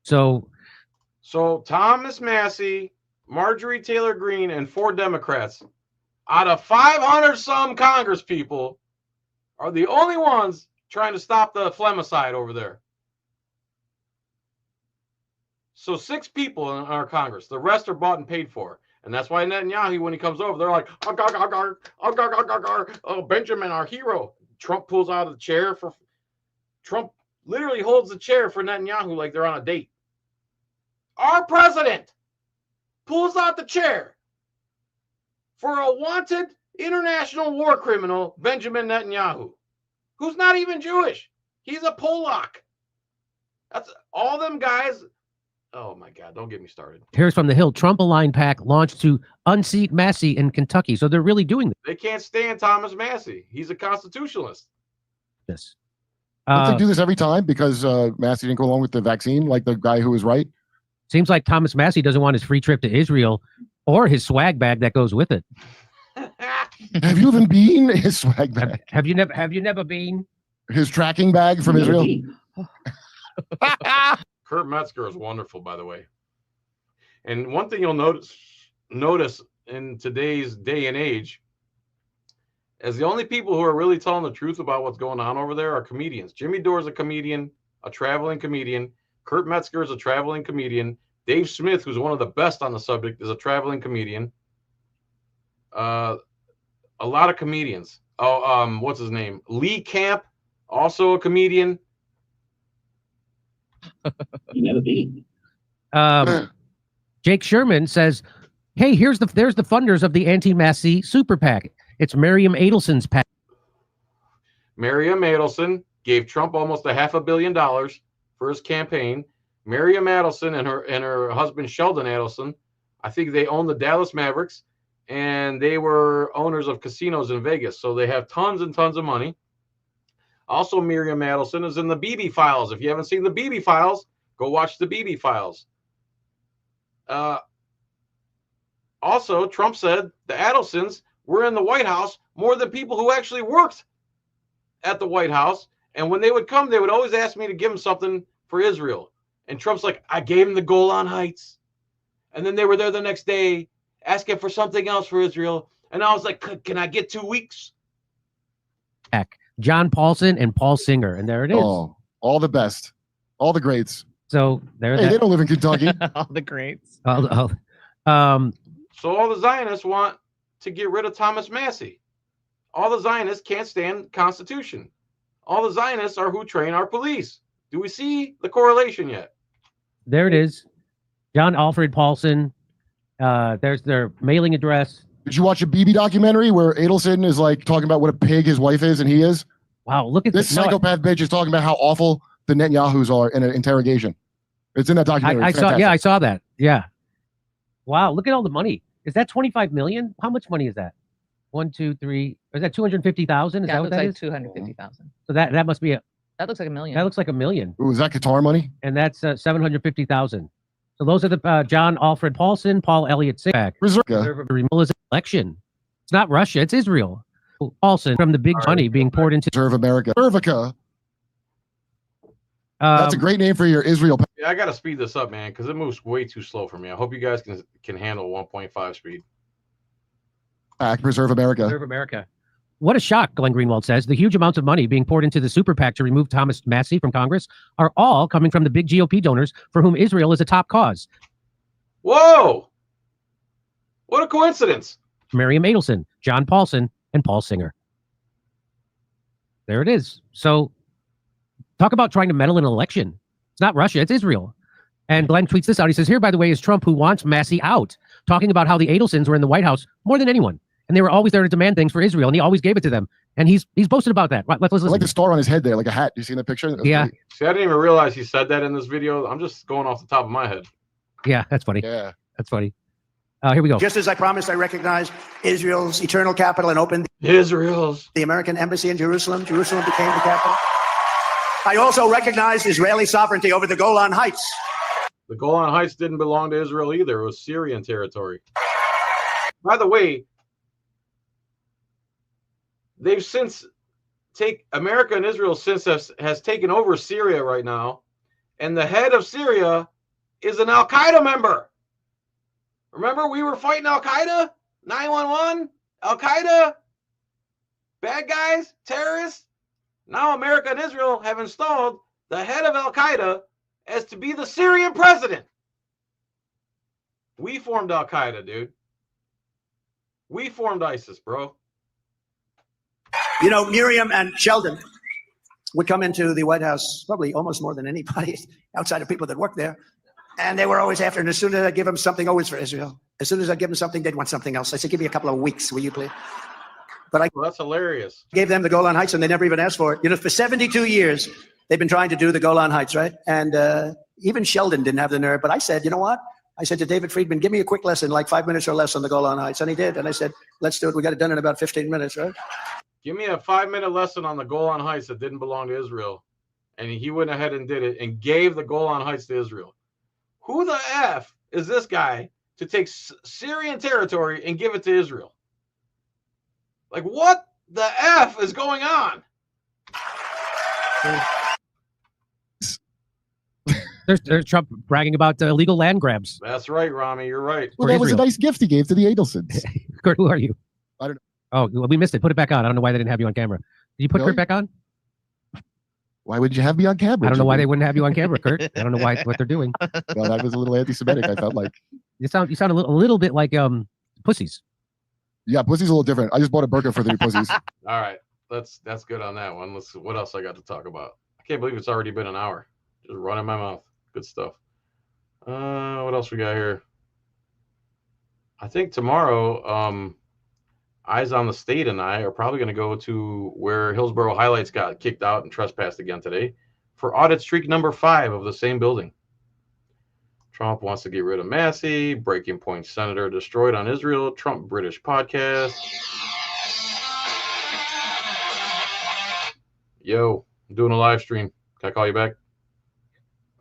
So Thomas Massie, Marjorie Taylor Greene, and 4 Democrats out of 500 some Congress people are the only ones trying to stop the Flemicide over there. So 6 people in our Congress. The rest are bought and paid for. And that's why Netanyahu, when he comes over, they're like, oh, Benjamin, our hero. Trump pulls out of the chair Trump literally holds the chair for Netanyahu like they're on a date. Our president pulls out the chair for a wanted international war criminal, Benjamin Netanyahu, who's not even Jewish. He's a Polak. That's all them guys. Oh, my God. Don't get me started. Here's from The Hill. Trump-aligned PAC launched to unseat Massie in Kentucky. So they're really doing this. They can't stand Thomas Massie. He's a constitutionalist. This. Don't they do this every time because Massie didn't go along with the vaccine like the guy who was right? Seems like Thomas Massie doesn't want his free trip to Israel or his swag bag that goes with it. Have you even been his swag bag? Have you never been? His tracking bag from Israel? Kurt Metzger is wonderful, by the way. And one thing you'll notice in today's day and age, as the only people who are really telling the truth about what's going on over there are comedians. Jimmy Dore is a comedian, a traveling comedian. Kurt Metzger is a traveling comedian. Dave Smith, who's one of the best on the subject, is a traveling comedian. A lot of comedians. Oh, what's his name? Lee Camp, also a comedian. You never been. Jake Sherman says, "Hey, there's the funders of the anti-Massey super PAC. It's Miriam Adelson's PAC." Miriam Adelson gave Trump almost $500 million for his campaign. Miriam Adelson and her husband Sheldon Adelson, I think they own the Dallas Mavericks, and they were owners of casinos in Vegas, so they have tons and tons of money. Also, Miriam Adelson is in the BB Files. If you haven't seen the BB Files, go watch the BB Files. Also, Trump said the Adelsons were in the White House more than people who actually worked at the White House. And when they would come, they would always ask me to give them something for Israel. And Trump's like, I gave them the Golan Heights. And then they were there the next day asking for something else for Israel. And I was like, can I get 2 weeks? PAC. John Paulson and Paul Singer, and there it is. Oh, all the best. All the greats. So there. Hey, they don't live in Kentucky. All the greats. So all the Zionists want to get rid of Thomas Massey. All the Zionists can't stand the Constitution. All the Zionists are who train our police. Do we see the correlation yet? There it is. John Alfred Paulson. There's their mailing address. Did you watch a BB documentary where Adelson is like talking about what a pig his wife is and he is? Wow, look at This psychopath bitch is talking about how awful the Netanyahus are in an interrogation. It's in that documentary. I saw that. Yeah. Wow, look at all the money. Is that 25 million? How much money is that? 1, 2, 3. Is that 250,000? Is Yeah, that it what looks that like is? 250,000. So that must be That looks like $1 million. that looks like $1 million. Ooh, is that Qatar money? And that's 750,000. So those are the John Alfred Paulson, Paul Elliott Sick. Reserve. Election. It's not Russia, it's Israel. Paulson from the big money being poured into Reserve America. Reservica. That's a great name for your Israel. Yeah, I got to speed this up, man, because it moves way too slow for me. I hope you guys can handle 1.5 speed. PAC. Preserve America. Preserve America. What a shock, Glenn Greenwald says. The huge amounts of money being poured into the super PAC to remove Thomas Massey from Congress are all coming from the big GOP donors for whom Israel is a top cause. Whoa! What a coincidence. Miriam Adelson, John Paulson, and Paul Singer. There it is. So talk about trying to meddle in an election. It's not Russia, it's Israel. And Glenn tweets this out. He says, here, by the way, is Trump who wants Massey out, talking about how the Adelsons were in the White House more than anyone. And they were always there to demand things for Israel, and he always gave it to them. And he's boasted about that. Right, let's listen. I like the star on his head there, like a hat. You seen that picture? That's Yeah. great. See, I didn't even realize he said that in this video. I'm just going off the top of my head. Yeah, that's funny. Yeah. That's funny. Here we go. Just as I promised, I recognized Israel's eternal capital and opened Israel's. the American embassy in Jerusalem. Jerusalem became the capital. I also recognized Israeli sovereignty over the Golan Heights. The Golan Heights didn't belong to Israel either. It was Syrian territory. By the way, they've since America and Israel since has taken over Syria right now, and the head of Syria is an Al Qaeda member. Remember, we were fighting Al Qaeda, 911, Al Qaeda, bad guys, terrorists. Now America and Israel have installed the head of Al Qaeda as to be the Syrian president. We formed Al Qaeda, dude. We formed ISIS, bro. You know, Miriam and Sheldon would come into the White House probably almost more than anybody outside of people that work there. And they were always after, and as soon as I give them something, always for Israel. As soon as I give them something, they'd want something else. I said, give me a couple of weeks, will you please? But I Well, that's hilarious. gave them the Golan Heights, and they never even asked for it. You know, for 72 years, they've been trying to do the Golan Heights, right? And even Sheldon didn't have the nerve. But I said, you know what? I said to David Friedman, give me a quick lesson, like 5 minutes or less on the Golan Heights. And he did. And I said, let's do it. We got it done in about 15 minutes, right? Give me a 5-minute lesson on the Golan Heights that didn't belong to Israel. And he went ahead and did it and gave the Golan Heights to Israel. Who the F is this guy to take Syrian territory and give it to Israel? Like, what the F is going on? There's Trump bragging about illegal land grabs. That's right, Rami. You're right. Well, For that was a Israel. nice gift he gave to the Adelsons. Kurt, who are you? I don't know. Oh, well, we missed it. Put it back on. I don't know why they didn't have you on camera. Did you put Really? Kurt back on? Why would you have me on camera? I don't know why they Jimmy? wouldn't have you on camera, Kurt. I don't know what they're doing. Well, that was a little anti-Semitic. I felt like. You sound a little bit like pussies. Yeah, pussy's a little different. I just bought a burger for the new pussies. All right. That's good on that one. Let's see what else I got to talk about. I can't believe it's already been an hour. Just running my mouth. Good stuff. What else we got here? I think tomorrow, Eyes on the State and I are probably going to go to where Hillsborough Highlights got kicked out and trespassed again today for audit streak number 5 of the same building. Trump wants to get rid of Massey. Breaking Point Senator destroyed on Israel. Trump British podcast. Yo, I'm doing a live stream. Can I call you back?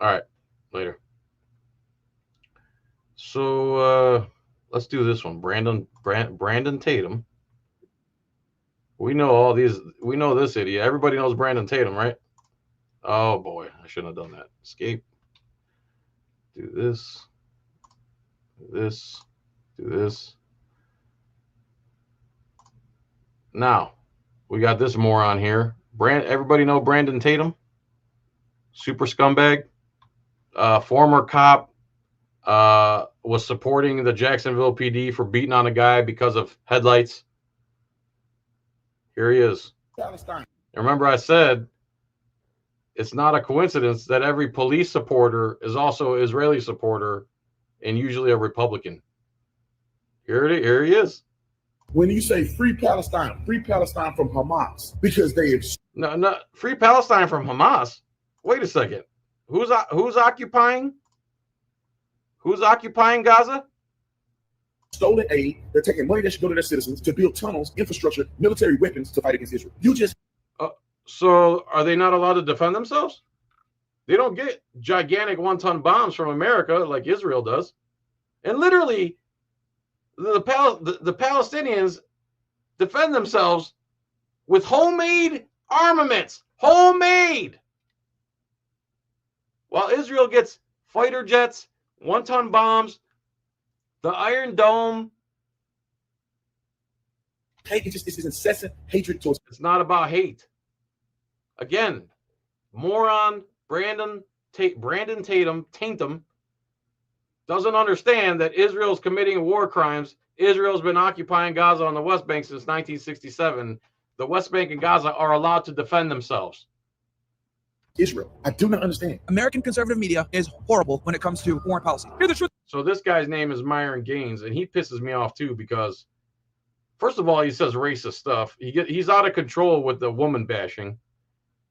All right, later. So let's do this one. Brandon Tatum. We know all these. We know this idiot. Everybody knows Brandon Tatum, right? Oh boy, I shouldn't have done that. Escape. Do this. Do this. Do this. Now, we got this moron here. Everybody know Brandon Tatum? Super scumbag. Former cop. Was supporting the Jacksonville PD for beating on a guy because of headlights. Here he is. Palestine. Remember I said it's not a coincidence that every police supporter is also an Israeli supporter and usually a Republican. Here he is. When you say free Palestine from Hamas, because they have No, free Palestine from Hamas. Wait a second. Who's occupying? Who's occupying Gaza? stolen aid, they're taking money that should go to their citizens to build tunnels, infrastructure, military weapons to fight against Israel. You just So are they not allowed to defend themselves? They don't get gigantic 1-ton bombs from America like Israel does. And literally, the Palestinians defend themselves with homemade armaments. Homemade! While Israel gets fighter jets, 1-ton bombs, the Iron Dome. hate, it's just this incessant hatred towards. It's not about hate. Again, moron Brandon Tatum doesn't understand that Israel's committing war crimes. Israel's been occupying Gaza on the West Bank since 1967. The West Bank and Gaza are allowed to defend themselves. Israel. I do not understand. American conservative media is horrible when it comes to foreign policy. Here's the truth. So this guy's name is Myron Gaines, and he pisses me off too because, first of all, he says racist stuff. He's out of control with the woman bashing,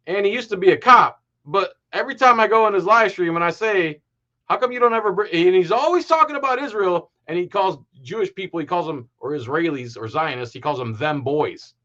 and he used to be a cop. But every time I go in his live stream and I say, "How come you don't ever?" And he's always talking about Israel, and he calls Jewish people, he calls them, or Israelis or Zionists, he calls them boys.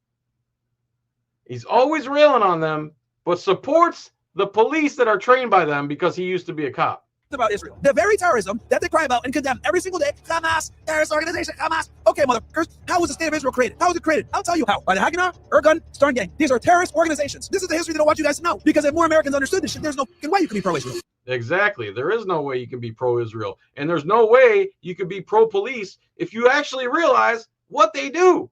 He's always railing on them, but supports the police that are trained by them because he used to be a cop. About Israel. The very terrorism that they cry about and condemn every single day. Hamas, terrorist organization, Hamas. Okay, motherfuckers, how was the state of Israel created? How was it created? I'll tell you how. By the Haganah, Irgun, Stern Gang. These are terrorist organizations. This is the history they don't want you guys to know. Because if more Americans understood this shit, there's no way you can be pro-Israel. Exactly. There is no way you can be pro-Israel. And there's no way you can be pro-police if you actually realize what they do.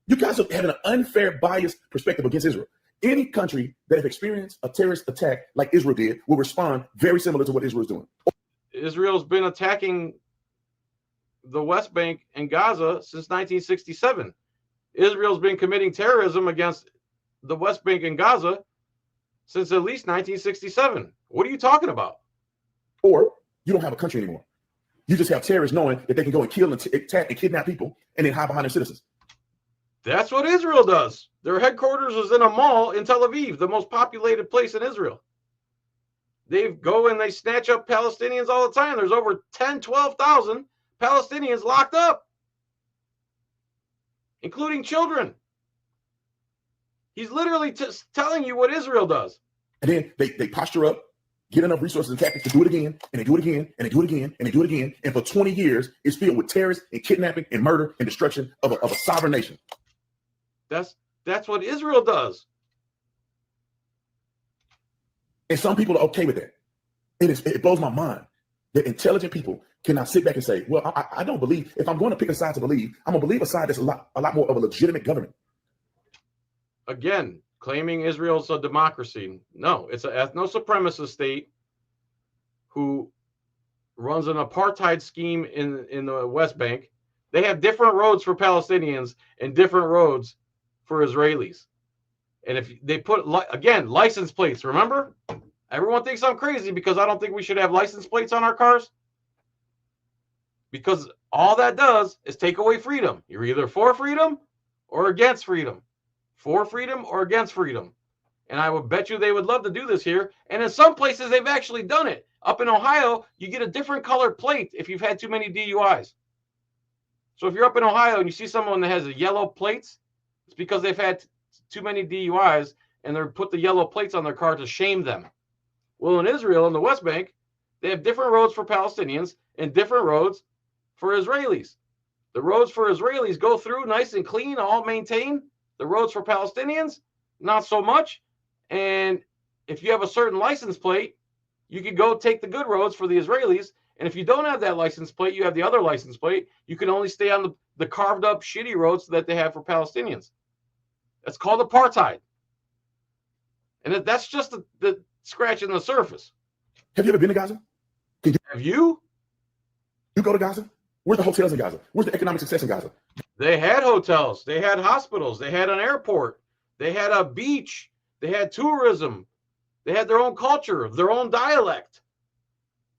You guys are having an unfair, biased perspective against Israel. Any country that has experienced a terrorist attack like Israel did will respond very similar to what Israel is doing. Israel's been attacking the West Bank and Gaza since 1967. Israel's been committing terrorism against the West Bank and Gaza since at least 1967. What are you talking about? Or you don't have a country anymore. You just have terrorists knowing that they can go and kill and attack and kidnap people and then hide behind their citizens. That's what Israel does. Their headquarters is in a mall in Tel Aviv, the most populated place in Israel. They go and they snatch up Palestinians all the time. There's over 10, 12,000 Palestinians locked up, including children. He's literally just telling you what Israel does. And then they posture up, get enough resources and tactics to do it again, and they do it again, and they do it again, and they do it again. And for 20 years, it's filled with terrorists and kidnapping and murder and destruction of a sovereign nation. That's what Israel does. And some people are okay with that. It blows my mind that intelligent people cannot sit back and say, well, I don't believe. If I'm going to pick a side to believe, I'm going to believe a side that's a lot more of a legitimate government. Again, claiming Israel's a democracy. No, it's an ethno-supremacist state who runs an apartheid scheme in the West Bank. They have different roads for Palestinians and different roads for Israelis. And if they put, again, license plates, remember? Everyone thinks I'm crazy because I don't think we should have license plates on our cars. Because all that does is take away freedom. You're either for freedom or against freedom. For freedom or against freedom. And I would bet you they would love to do this here. And in some places, they've actually done it. Up in Ohio, you get a different colored plate if you've had too many DUIs. So if you're up in Ohio and you see someone that has yellow plates, it's because they've had too many DUIs and they're put the yellow plates on their car to shame them. Well, in Israel, in the West Bank, they have different roads for Palestinians and different roads for Israelis. The roads for Israelis go through nice and clean, all maintained. The roads for Palestinians, not so much. And if you have a certain license plate, you could go take the good roads for the Israelis. And if you don't have that license plate, you have the other license plate, you can only stay on the carved up shitty roads that they have for Palestinians. That's called apartheid. And that's just the scratching the surface. Have you ever been to Gaza? Have you? You go to Gaza? Where's the hotels in Gaza? Where's the economic success in Gaza? They had hotels. They had hospitals. They had an airport. They had a beach. They had tourism. They had their own culture, their own dialect.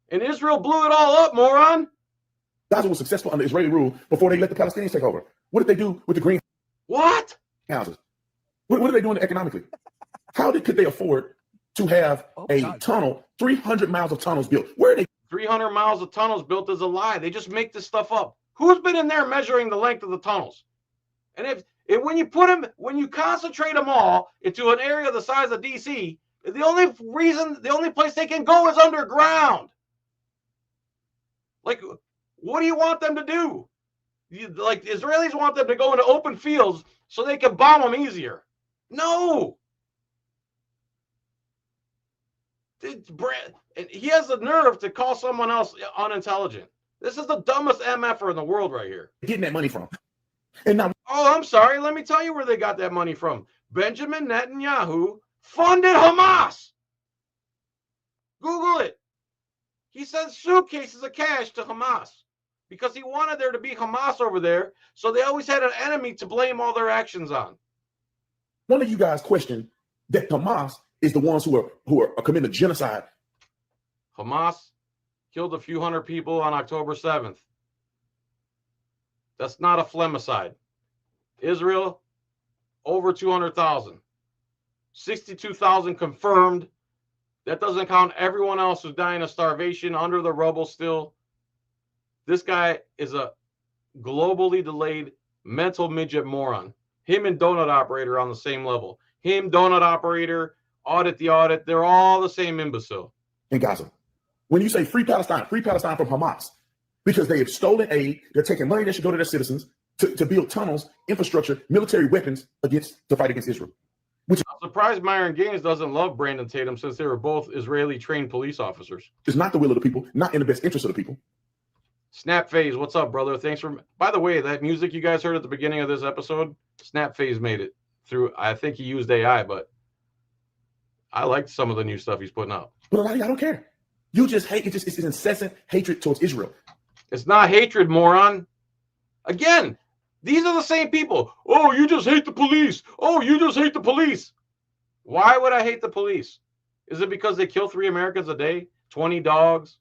And Israel blew it all up, moron. Gaza was successful under Israeli rule before they let the Palestinians take over. What did they do with the green houses? What are they doing economically? How could they afford to have tunnel, 300 miles of tunnels built? Where are they? 300 miles of tunnels built is a lie. They just make this stuff up. Who's been in there measuring the length of the tunnels? And when you concentrate them all into an area the size of DC, the only place they can go is underground. Like, what do you want them to do? Like, Israelis want them to go into open fields so they can bomb them easier. No. And he has the nerve to call someone else unintelligent. This is the dumbest MFer in the world right here. Getting that money from. And now, I'm sorry. Let me tell you where they got that money from. Benjamin Netanyahu funded Hamas. Google it. He sent suitcases of cash to Hamas because he wanted there to be Hamas over there, so they always had an enemy to blame all their actions on. One of you guys questioned that Hamas is the ones who are committing genocide. Hamas killed a few hundred people on October 7th. That's not a flemicide. Israel, over 200,000. 62,000 confirmed. That doesn't count everyone else who's dying of starvation under the rubble still. This guy is a globally delayed mental midget moron. Him and Donut Operator on the same level. Him, Donut Operator, Audit the Audit, they're all the same imbecile. In Gaza. When you say free Palestine from Hamas, because they have stolen aid, they're taking money that should go to their citizens to build tunnels, infrastructure, military weapons to fight against Israel. I'm surprised Myron Gaines doesn't love Brandon Tatum since they were both Israeli trained police officers. It's not the will of the people, not in the best interest of the people. Snap Phase, what's up, brother? Thanks for. By the way, that music you guys heard at the beginning of this episode, Snap Phase made it through. I think he used AI, but I liked some of the new stuff he's putting out. But a lot of y'all don't care. You just hate. It's incessant hatred towards Israel. It's not hatred, moron. Again, these are the same people. Oh, you just hate the police. Oh, you just hate the police. Why would I hate the police? Is it because they kill 3 Americans a day? 20 dogs?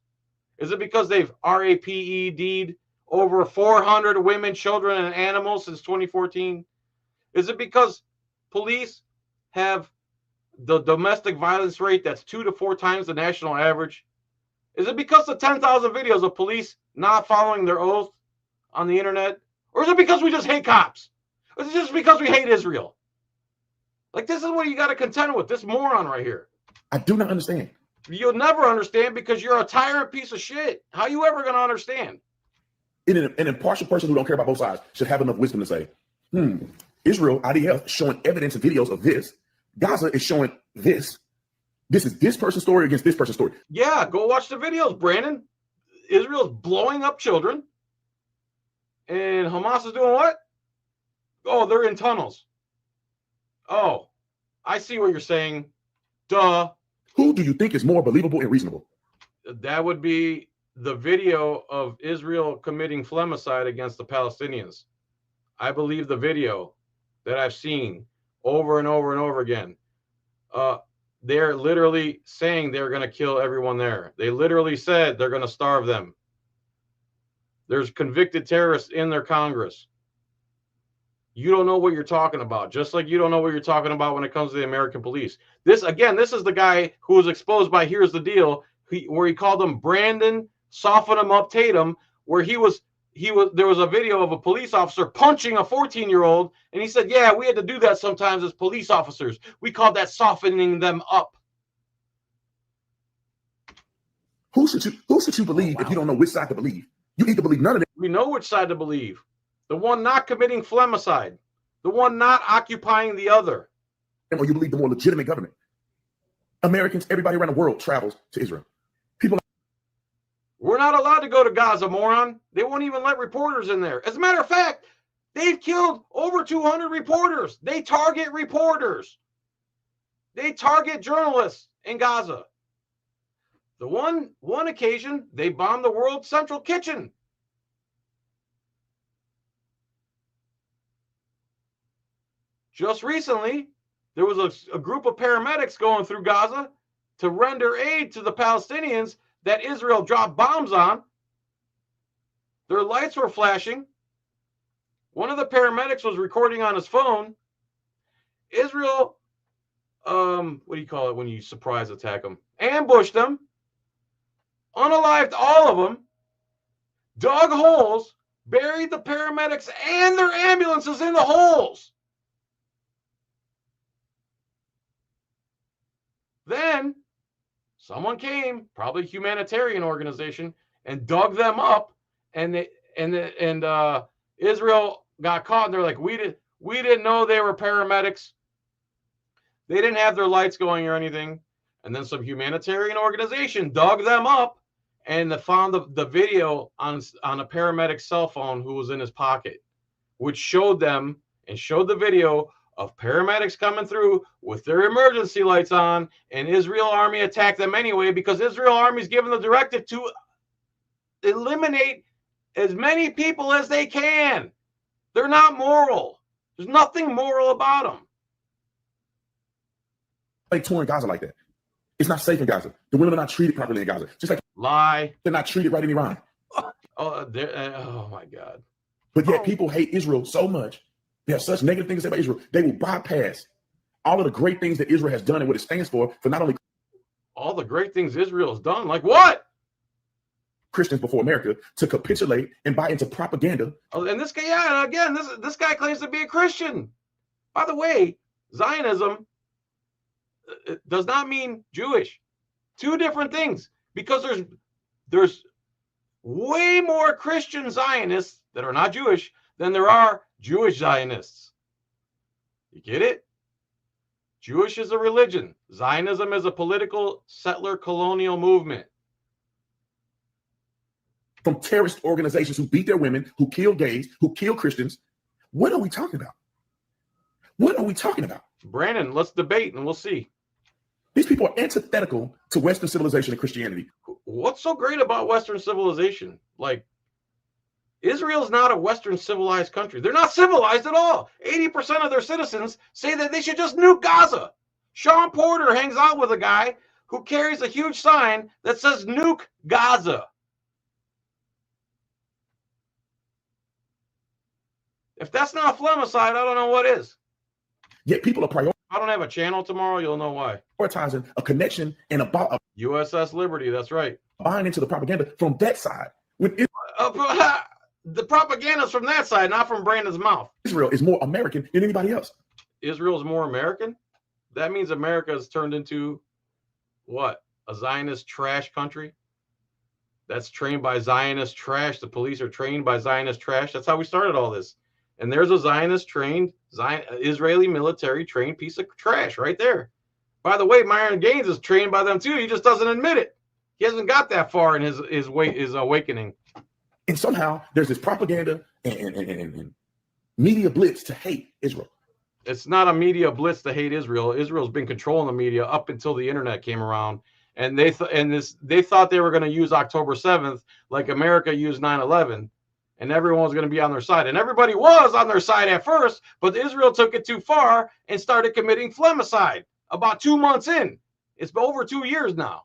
Is it because they've RAPED'd over 400 women, children, and animals since 2014? Is it because police have the domestic violence rate that's 2 to 4 times the national average? Is it because of 10,000 videos of police not following their oath on the internet? Or is it because we just hate cops? Or is it just because we hate Israel? Like, this is what you got to contend with, this moron right here. I do not understand. You'll never understand because you're a tyrant piece of shit. How are you ever going to understand? An impartial person who don't care about both sides should have enough wisdom to say, Israel, IDF, showing evidence and videos of this. Gaza is showing this. This is this person's story against this person's story. Yeah, go watch the videos, Brandon. Israel's blowing up children. And Hamas is doing what? Oh, they're in tunnels. Oh, I see what you're saying. Duh. Who do you think is more believable and reasonable? That would be the video of Israel committing femicide against the Palestinians. I believe the video that I've seen over and over and over again. They're literally saying they're going to kill everyone there. They literally said they're going to starve them. There's convicted terrorists in their Congress. You don't know what you're talking about, just like you don't know what you're talking about when it comes to the American police. This is the guy who was exposed by Here's the Deal, where he called him Brandon, soften him up Tatum, where there was a video of a police officer punching a 14-year-old, and he said, yeah, we had to do that sometimes as police officers. We called that softening them up. Who should you believe if you don't know which side to believe? You need to believe none of it. We know which side to believe. The one not committing femicide. The one not occupying the other. Or you believe the more legitimate government. Americans, everybody around the world travels to Israel. We're not allowed to go to Gaza, moron. They won't even let reporters in there. As a matter of fact, they've killed over 200 reporters. They target reporters. They target journalists in Gaza. The one occasion, they bombed the World Central Kitchen. Just recently, there was a group of paramedics going through Gaza to render aid to the Palestinians that Israel dropped bombs on. Their lights were flashing. One of the paramedics was recording on his phone. Israel, what do you call it when you surprise attack them? Ambushed them, unalived all of them, dug holes, buried the paramedics and their ambulances in the holes. Then someone came, probably a humanitarian organization, and dug them up, and Israel got caught, and they're like, we didn't know they were paramedics. They didn't have their lights going or anything. And then some humanitarian organization dug them up, and they found the video on a paramedic's cell phone who was in his pocket, which showed them and showed the video of paramedics coming through with their emergency lights on, and Israel army attacked them anyway because Israel army is given the directive to eliminate as many people as they can. They're not moral. There's nothing moral about them. Like touring Gaza like that. It's not safe in Gaza. The women are not treated properly in Gaza. Just like lie. They're not treated right in Iran. Oh my God. But yet people hate Israel so much. They have such negative things to say about Israel. They will bypass all of the great things that Israel has done and what it stands for not only all the great things Israel has done. Like what? Christians before America to capitulate and buy into propaganda. Oh, and this guy, yeah, and again, this guy claims to be a Christian. By the way, Zionism does not mean Jewish. Two different things. Because there's way more Christian Zionists that are not Jewish than there are Jewish Zionists. You get it? Jewish is a religion. Zionism is a political settler colonial movement. From terrorist organizations who beat their women, who kill gays, who kill Christians. What are we talking about? What are we talking about? Brandon, let's debate and we'll see. These people are antithetical to Western civilization and Christianity. What's so great about Western civilization? Like, Israel's not a Western civilized country. They're not civilized at all. 80% of their citizens say that they should just nuke Gaza. Sean Porter hangs out with a guy who carries a huge sign that says nuke Gaza. If that's not femicide, I don't know what is. Yet people are prioritizing. I don't have a channel tomorrow. You'll know why. Prioritizing a connection and a USS Liberty. That's right. Buying into the propaganda from that side. When the propaganda's from that side, not from Brandon's mouth. Israel is more American than anybody else. Israel is more American? That means America has turned into what? A Zionist trash country? That's trained by Zionist trash. The police are trained by Zionist trash. That's how we started all this. And there's a Zionist trained Israeli military trained piece of trash right there. By the way, Myron Gaines is trained by them too. He just doesn't admit it. He hasn't got that far in his awakening. And somehow there's this propaganda and media blitz to hate Israel. It's not a media blitz to hate Israel. Israel's been controlling the media up until the internet came around, and they thought they were going to use October 7th like America used 9/11, and everyone was going to be on their side, and everybody was on their side at first, but Israel took it too far and started committing flemicide about 2 months in. It's been over 2 years now.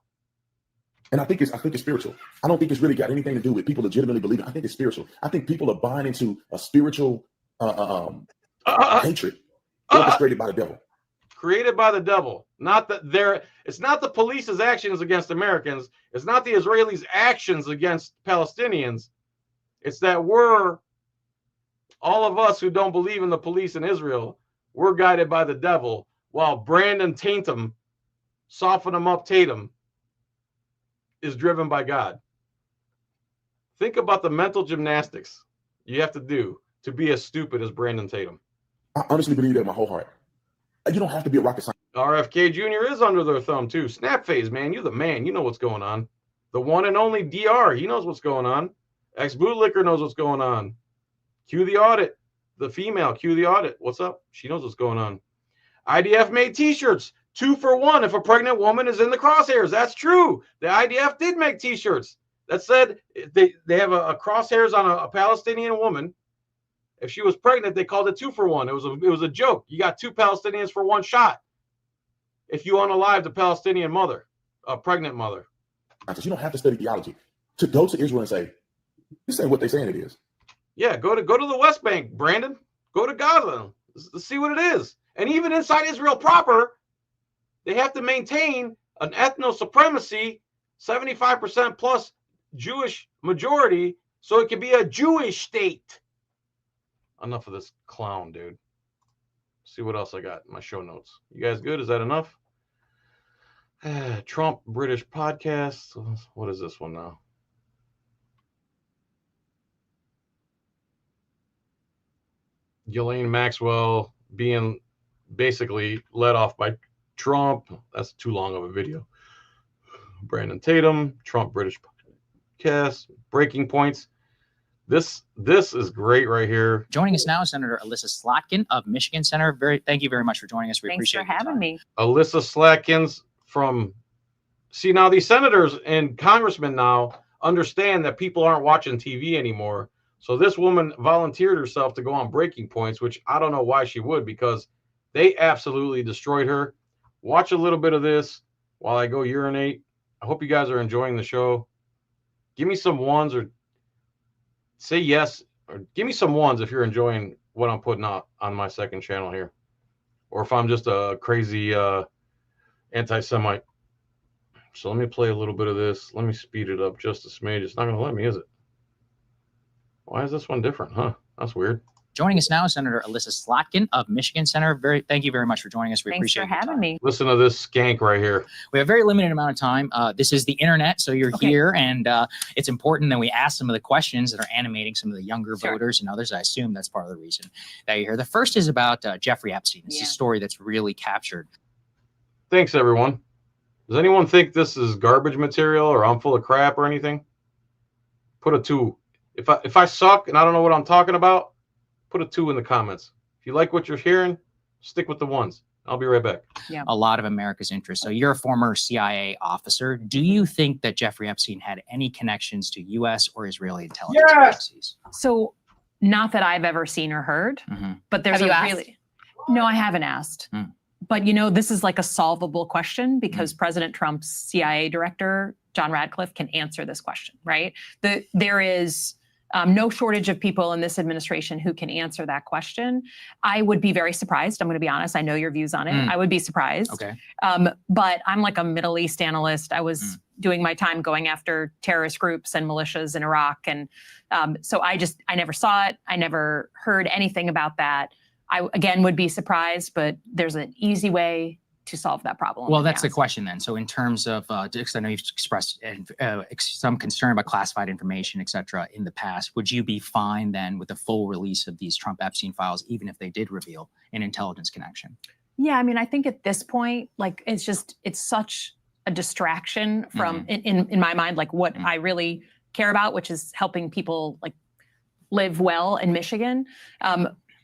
And I think it's spiritual. I don't think it's really got anything to do with people legitimately believing. I think it's spiritual. I think people are buying into a spiritual hatred orchestrated by the devil. Created by the devil. It's not the police's actions against Americans. It's not the Israelis' actions against Palestinians. It's that all of us who don't believe in the police in Israel, we're guided by the devil, while Brandon Tatum, soften him up Tatum, is driven by God. Think about the mental gymnastics you have to do to be as stupid as Brandon Tatum. I honestly believe that in my whole heart. You don't have to be a rocket scientist. RFK Jr. is under their thumb too. Snap phase, man. You're the man. You know what's going on. The one and only DR. He knows what's going on. Ex-bootlicker knows what's going on. Cue the audit. The female, cue the audit. What's up? She knows what's going on. IDF made t-shirts. 2 for 1 if a pregnant woman is in the crosshairs. That's true. The IDF did make t-shirts that said they have a crosshairs on a Palestinian woman. If she was pregnant, they called it 2 for 1. It was a joke. You got 2 Palestinians for 1 shot. If you unalive the Palestinian mother, a pregnant mother. You don't have to study theology to go to Israel and say, this ain't what they're saying it is. Yeah, go to the West Bank, Brandon. Go to Gaza. Let's see what it is. And even inside Israel proper, they have to maintain an ethno-supremacy, 75% plus Jewish majority, so it can be a Jewish state. Enough of this clown, dude. See what else I got in my show notes. You guys good? Is that enough? Trump British podcast. What is this one now? Ghislaine Maxwell being basically led off by Trump. That's too long of a video. Brandon Tatum, Trump British podcast, breaking points. This is great right here. Joining us now is Senator Alyssa Slotkin of Michigan. Senator, thank you very much for joining us. We appreciate it. Thanks for having me. Alyssa Slatkins see, now these senators and congressmen now understand that people aren't watching TV anymore. So this woman volunteered herself to go on breaking points, which I don't know why she would, because they absolutely destroyed her. Watch a little bit of this while I go urinate. I hope you guys are enjoying the show. Give me some ones or say yes, or give me some ones if you're enjoying what I'm putting out on my second channel here, or if I'm just a crazy anti-Semite. So let me play a little bit of this. Let me speed it up just a smidge. It's not going to let me, is it? Why is this one different? Huh? That's weird. Joining us now is Senator Alyssa Slotkin of Michigan. Senator, thank you very much for joining us. We appreciate it. Thanks for having me. Listen to this skank right here. We have a very limited amount of time. This is the internet, so you're here, and it's important that we ask some of the questions that are animating some of the younger voters and others. I assume that's part of the reason that you're here. The first is about Jeffrey Epstein. It's a story that's really captured. Thanks, everyone. Does anyone think this is garbage material or I'm full of crap or anything? Put a 2. If I suck and I don't know what I'm talking about, put a 2 in the comments. If you like what you're hearing, stick with the 1s. I'll be right back. Yeah. A lot of America's interest. So you're a former CIA officer. Do you think that Jeffrey Epstein had any connections to U.S. or Israeli intelligence agencies? So not that I've ever seen or heard, but there's no, I haven't asked. But, you know, this is like a solvable question because President Trump's CIA director, John Radcliffe, can answer this question, right? There is no shortage of people in this administration who can answer that question. I would be very surprised. I'm going to be honest. I know your views on it. I would be surprised. Okay. But I'm like a Middle East analyst. I was doing my time going after terrorist groups and militias in Iraq. And so I never saw it. I never heard anything about that. I, again, would be surprised, but there's an easy way to solve that problem. Well, in that's the advance. question then. So in terms of, because I know you've expressed some concern about classified information, et cetera, in the past, would you be fine then with the full release of these Trump Epstein files, even if they did reveal an intelligence connection? Yeah, I mean, I think at this point, like, it's such a distraction from, in my mind, like what I really care about, which is helping people like live well in Michigan.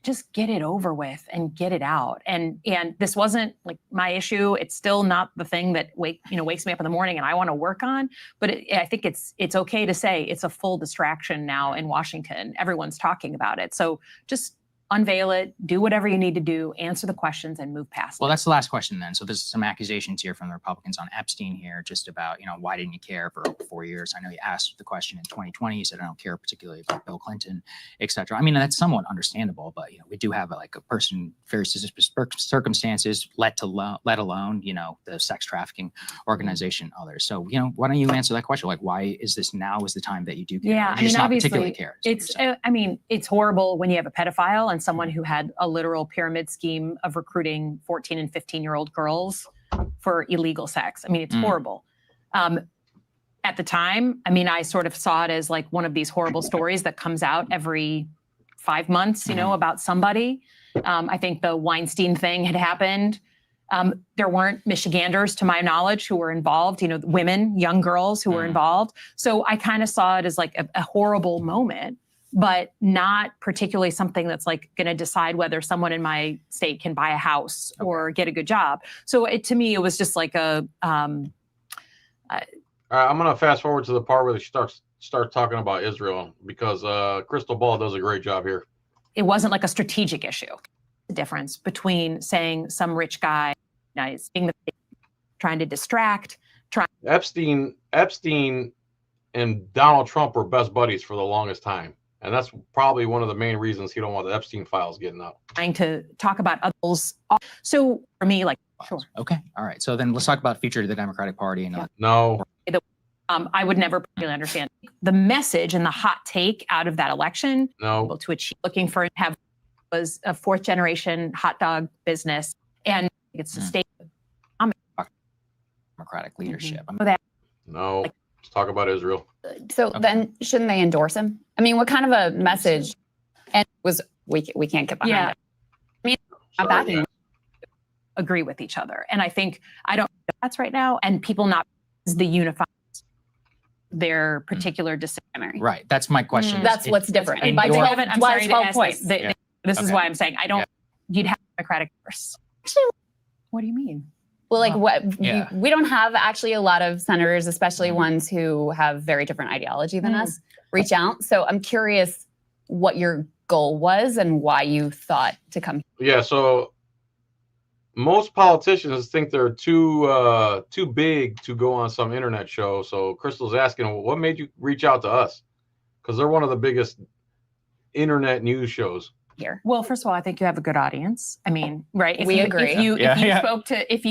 Just get it over with and get it out. And this wasn't like my issue. It's still not the thing that wakes me up in the morning and I want to work on. But I think it's okay to say it's a full distraction now in Washington. Everyone's talking about it. So just unveil it, do whatever you need to do, answer the questions, and move past Well, it. that's the last question then. So there's some accusations here from the Republicans on Epstein here, just about, why didn't you care for over 4 years? I know you asked the question in 2020. You said, I don't care particularly about Bill Clinton, et cetera. I mean, that's somewhat understandable, but, we do have a person, very suspicious circumstances, let alone, the sex trafficking organization, others. So, why don't you answer that question? Like, why is this now is the time that you do care? Yeah, Or do you just not particularly obviously, care? it's horrible when you have a pedophile and someone who had a literal pyramid scheme of recruiting 14 and 15-year-old girls for illegal sex. I mean, it's horrible. At the time, I sort of saw it as like one of these horrible stories that comes out every 5 months, about somebody. I think the Weinstein thing had happened. There weren't Michiganders, to my knowledge, who were involved, women, young girls who were involved. So I kind of saw it as like a horrible moment, but not particularly something that's like going to decide whether someone in my state can buy a house or get a good job. So to me, it was just like a. I'm going to fast forward to the part where she starts talking about Israel, because Crystal Ball does a great job here. It wasn't like a strategic issue. The difference between saying some rich guy is being trying to distract. Epstein and Donald Trump were best buddies for the longest time. And that's probably one of the main reasons he don't want the Epstein files getting out. Trying to talk about others. So for me, like, sure. Okay. All right. So then let's talk about future of the Democratic Party. And No. I would never really understand the message and the hot take out of that election. No. To achieve, looking for was a 4th generation hot dog business, and it's sustainable. Democratic leadership. No. Let's talk about Israel. So then shouldn't they endorse him? I mean, what kind of a message? And we can't get behind it. I mean, not backing. Agree with each other, and I think that's right now, and people not the unify their particular decision. Right. That's my question. That's what's different. And by 12, I'm sorry to 12 ask points. This is why I'm saying you'd have Democratic first. What do you mean? Well, like we don't have actually a lot of senators, especially ones who have very different ideology than us, reach out. So I'm curious what your goal was and why you thought to come. Yeah. So most politicians think they're too big to go on some internet show. So Crystal's asking, well, what made you reach out to us? Because they're one of the biggest internet news shows here. Well, first of all, I think you have a good audience. I mean, right? We agree. If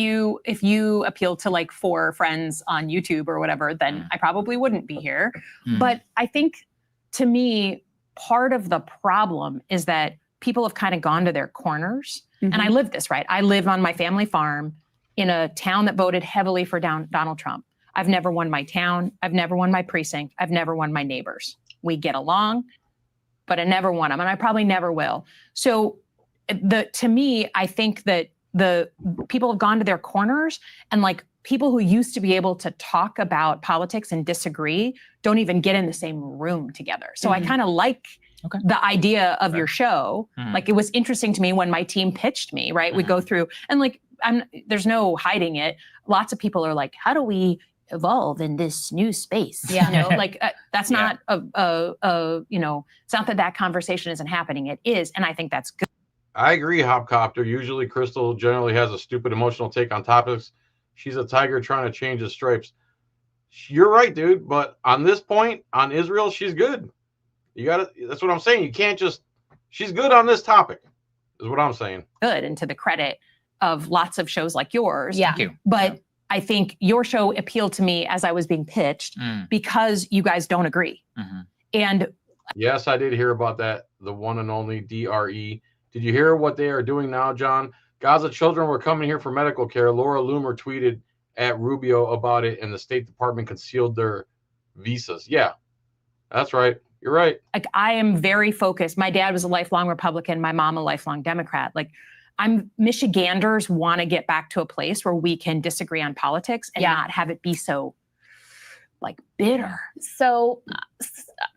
you appeal to like 4 friends on YouTube or whatever, then I probably wouldn't be here. But I think, to me, part of the problem is that people have kind of gone to their corners. And I live this, right? I live on my family farm in a town that voted heavily for Donald Trump. I've never won my town. I've never won my precinct. I've never won my neighbors. We get along, but I never won them, and I probably never will. So to me, I think that the people have gone to their corners, and like people who used to be able to talk about politics and disagree don't even get in the same room together. So I kind of like the idea of your show. Like, it was interesting to me when my team pitched me, right? We go through, and like, there's no hiding it. Lots of people are like, how do we evolve in this new space? Yeah. Like that's not it's not that conversation isn't happening. It is. And I think that's good. I agree, Hopcopter. Usually Crystal generally has a stupid emotional take on topics. She's a tiger trying to change his stripes. You're right, dude. But on this point, on Israel, she's good. That's what I'm saying. You can't she's good on this topic, is what I'm saying. Good. And to the credit of lots of shows like yours. Yeah. Thank you. But I think your show appealed to me as I was being pitched because you guys don't agree. And yes, I did hear about that. The one and only DRE. Did you hear what they are doing now, John? Gaza children were coming here for medical care. Laura Loomer tweeted at Rubio about it, and the State Department concealed their visas. Yeah, that's right. You're right. Like, I am very focused. My dad was a lifelong Republican, my mom a lifelong Democrat. Like, Michiganders want to get back to a place where we can disagree on politics and not have it be so like bitter. So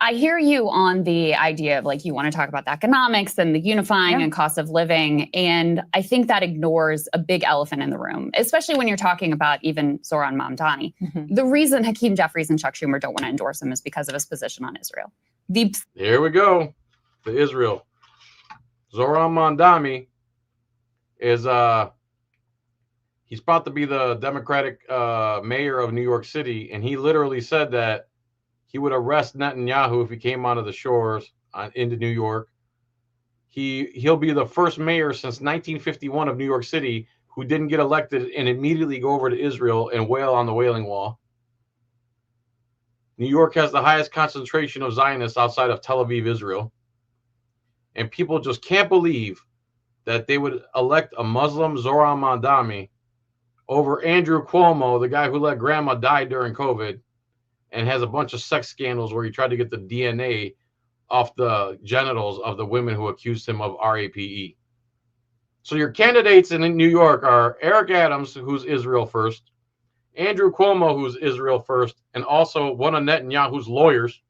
I hear you on the idea of like, you want to talk about the economics and the unifying and cost of living. And I think that ignores a big elephant in the room, especially when you're talking about even Zoran Mamdani. The reason Hakeem Jeffries and Chuck Schumer don't want to endorse him is because of his position on Israel. Here we go. To Israel. Zoran Mamdani is he's about to be the Democratic mayor of New York City, and he literally said that he would arrest Netanyahu if he came onto the shores into New York. He'll be the first mayor since 1951 of New York City who didn't get elected and immediately go over to Israel and wail on the Wailing Wall. New York has the highest concentration of Zionists outside of Tel Aviv, Israel. And people just can't believe that they would elect a Muslim, Zoran Mamdani, over Andrew Cuomo, the guy who let grandma die during COVID and has a bunch of sex scandals where he tried to get the DNA off the genitals of the women who accused him of RAPE. So your candidates in New York are Eric Adams, who's Israel first, Andrew Cuomo, who's Israel first, and also one of Netanyahu's lawyers,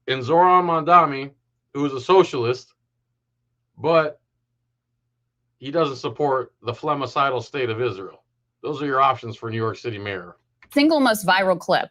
and Zoran Mamdani, who's a socialist, but he doesn't support the phlegmicidal state of Israel. Those are your options for New York City mayor. Single most viral clip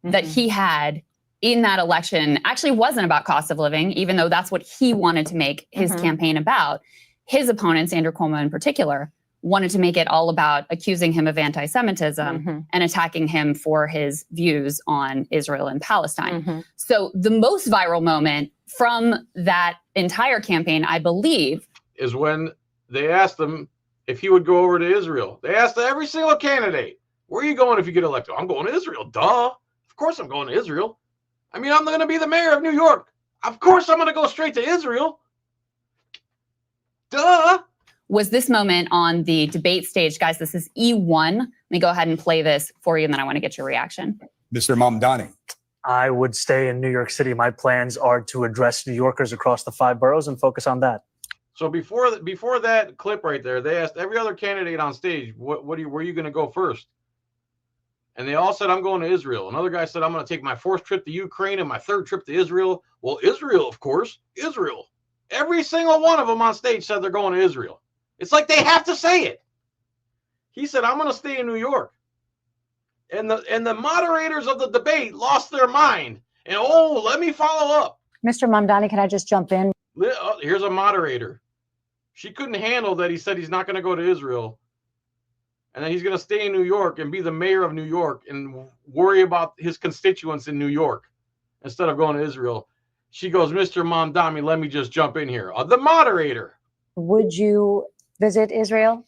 that he had in that election actually wasn't about cost of living, even though that's what he wanted to make his campaign about. His opponents, Andrew Cuomo in particular, wanted to make it all about accusing him of anti-Semitism and attacking him for his views on Israel and Palestine. So the most viral moment from that entire campaign, I believe, is when they asked him if he would go over to Israel. They asked every single candidate, where are you going if you get elected? I'm going to Israel. Duh. Of course I'm going to Israel. I mean, I'm going to be the mayor of New York. Of course I'm going to go straight to Israel. Duh. Was this moment on the debate stage. Guys, this is E1. Let me go ahead and play this for you, and then I want to get your reaction. Mr. Mamdani. I would stay in New York City. My plans are to address New Yorkers across the 5 boroughs and focus on that. So before that clip right there, they asked every other candidate on stage, where are you going to go first? And they all said, I'm going to Israel. Another guy said, I'm going to take my 4th trip to Ukraine and my 3rd trip to Israel. Well, Israel, of course, Israel. Every single one of them on stage said they're going to Israel. It's like they have to say it. He said, I'm going to stay in New York. And the moderators of the debate lost their mind. And, let me follow up. Mr. Mamdani, can I just jump in? Here's a moderator. She couldn't handle that he said he's not going to go to Israel. And then he's going to stay in New York and be the mayor of New York and worry about his constituents in New York instead of going to Israel. She goes, Mr. Mamdani, let me just jump in here. The moderator. Would you visit Israel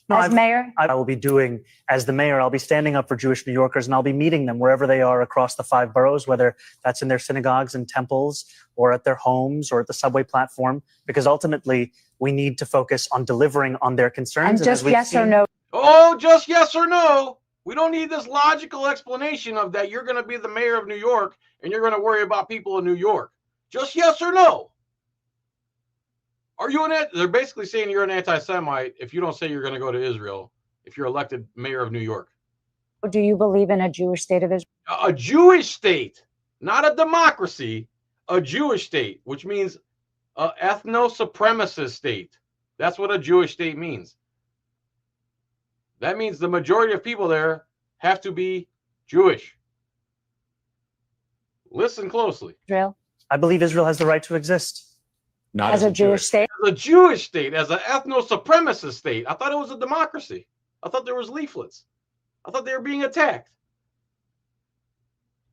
as mayor? I will be doing, as the mayor, I'll be standing up for Jewish New Yorkers, and I'll be meeting them wherever they are across the 5 boroughs, whether that's in their synagogues and temples or at their homes or at the subway platform, because ultimately we need to focus on delivering on their concerns. And just yes or no. Oh, just yes or no. We don't need this logical explanation of that you're going to be the mayor of New York and you're going to worry about people in New York. Just yes or no. Are you they're basically saying you're an anti-Semite if you don't say you're going to go to Israel if you're elected mayor of New York. Do you believe in a Jewish state of Israel? A Jewish state, not a democracy, a Jewish state, which means an ethno-supremacist state. That's what a Jewish state means. That means the majority of people there have to be Jewish. Listen closely. Israel? I believe Israel has the right to exist. Not as a Jewish state? As a Jewish state, as an ethno-supremacist state. I thought it was a democracy. I thought there was leaflets. I thought they were being attacked.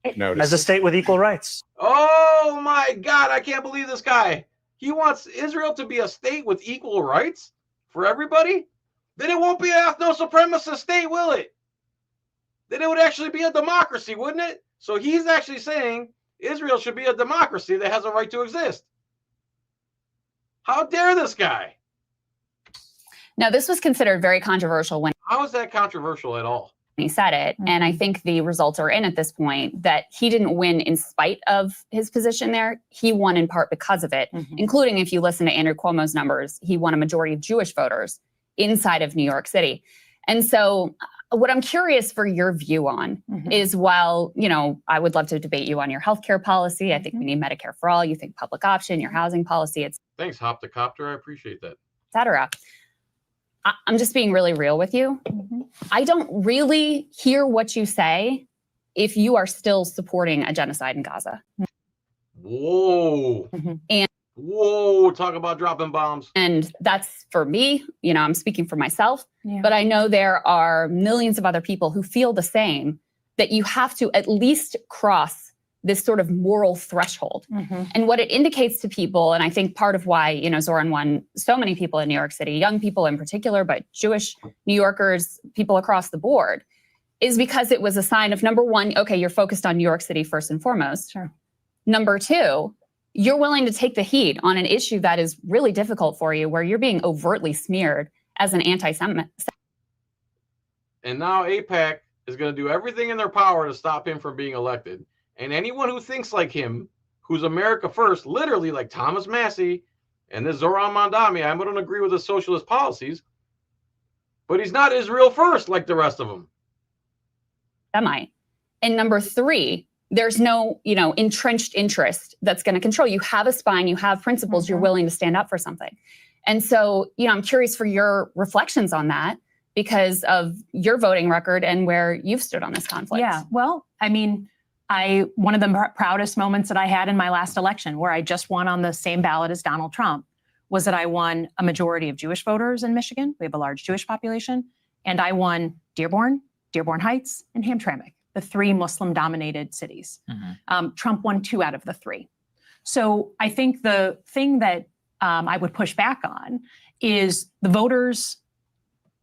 As a state with equal rights. Oh my God, I can't believe this guy. He wants Israel to be a state with equal rights for everybody? Then it won't be an ethno-supremacist state, will it? Then it would actually be a democracy, wouldn't it? So he's actually saying Israel should be a democracy that has a right to exist. How dare this guy? Now, this was considered very controversial when How is that controversial at all? he said it. And I think the results are in at this point that he didn't win in spite of his position there. He won in part because of it, including if you listen to Andrew Cuomo's numbers, he won a majority of Jewish voters inside of New York City. And so what I'm curious for your view on is, while, you know, I would love to debate you on your healthcare policy. I think we need Medicare for all. You think public option, your housing policy, Thanks, Hoptocopter. I appreciate that. et cetera. I'm just being really real with you. I don't really hear what you say if you are still supporting a genocide in Gaza. Whoa. And whoa, talk about dropping bombs. And that's for me, you know, I'm speaking for myself, but I know there are millions of other people who feel the same, that you have to at least cross this sort of moral threshold. And what it indicates to people, and I think part of why, you know, Zoran won so many people in New York City, young people in particular, but Jewish New Yorkers, people across the board, is because it was a sign of, number one, okay, you're focused on New York City first and foremost. Sure. Number two, you're willing to take the heat on an issue that is really difficult for you, where you're being overtly smeared as an anti-Semite. And now AIPAC is going to do everything in their power to stop him from being elected. And anyone who thinks like him, who's America first, literally like Thomas Massey and this Zoran Mandami, I don't agree with his socialist policies, but he's not Israel first like the rest of them. Semite. And number three, there's no, you know, entrenched interest that's going to control. You have a spine, you have principles, you're willing to stand up for something. And so, you know, I'm curious for your reflections on that because of your voting record and where you've stood on this conflict. Yeah, well, I mean, one of the proudest moments that I had in my last election, where I just won on the same ballot as Donald Trump, was that I won a majority of Jewish voters in Michigan. We have a large Jewish population. And I won Dearborn, Dearborn Heights, and Hamtramck, the three Muslim-dominated cities. Trump won 2 out of the 3. So I think the thing that I would push back on is the voters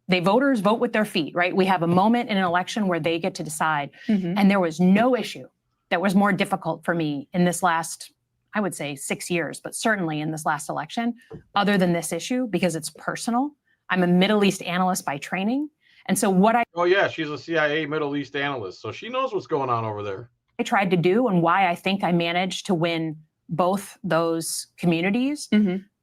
vote with their feet, right? We have a moment in an election where they get to decide. And there was no issue that was more difficult for me in this last, I would say 6 years, but certainly in this last election, other than this issue, because it's personal. I'm a Middle East analyst by training. And so oh yeah, she's a CIA Middle East analyst, so she knows what's going on over there. I tried to do, and why I think I managed to win both those communities,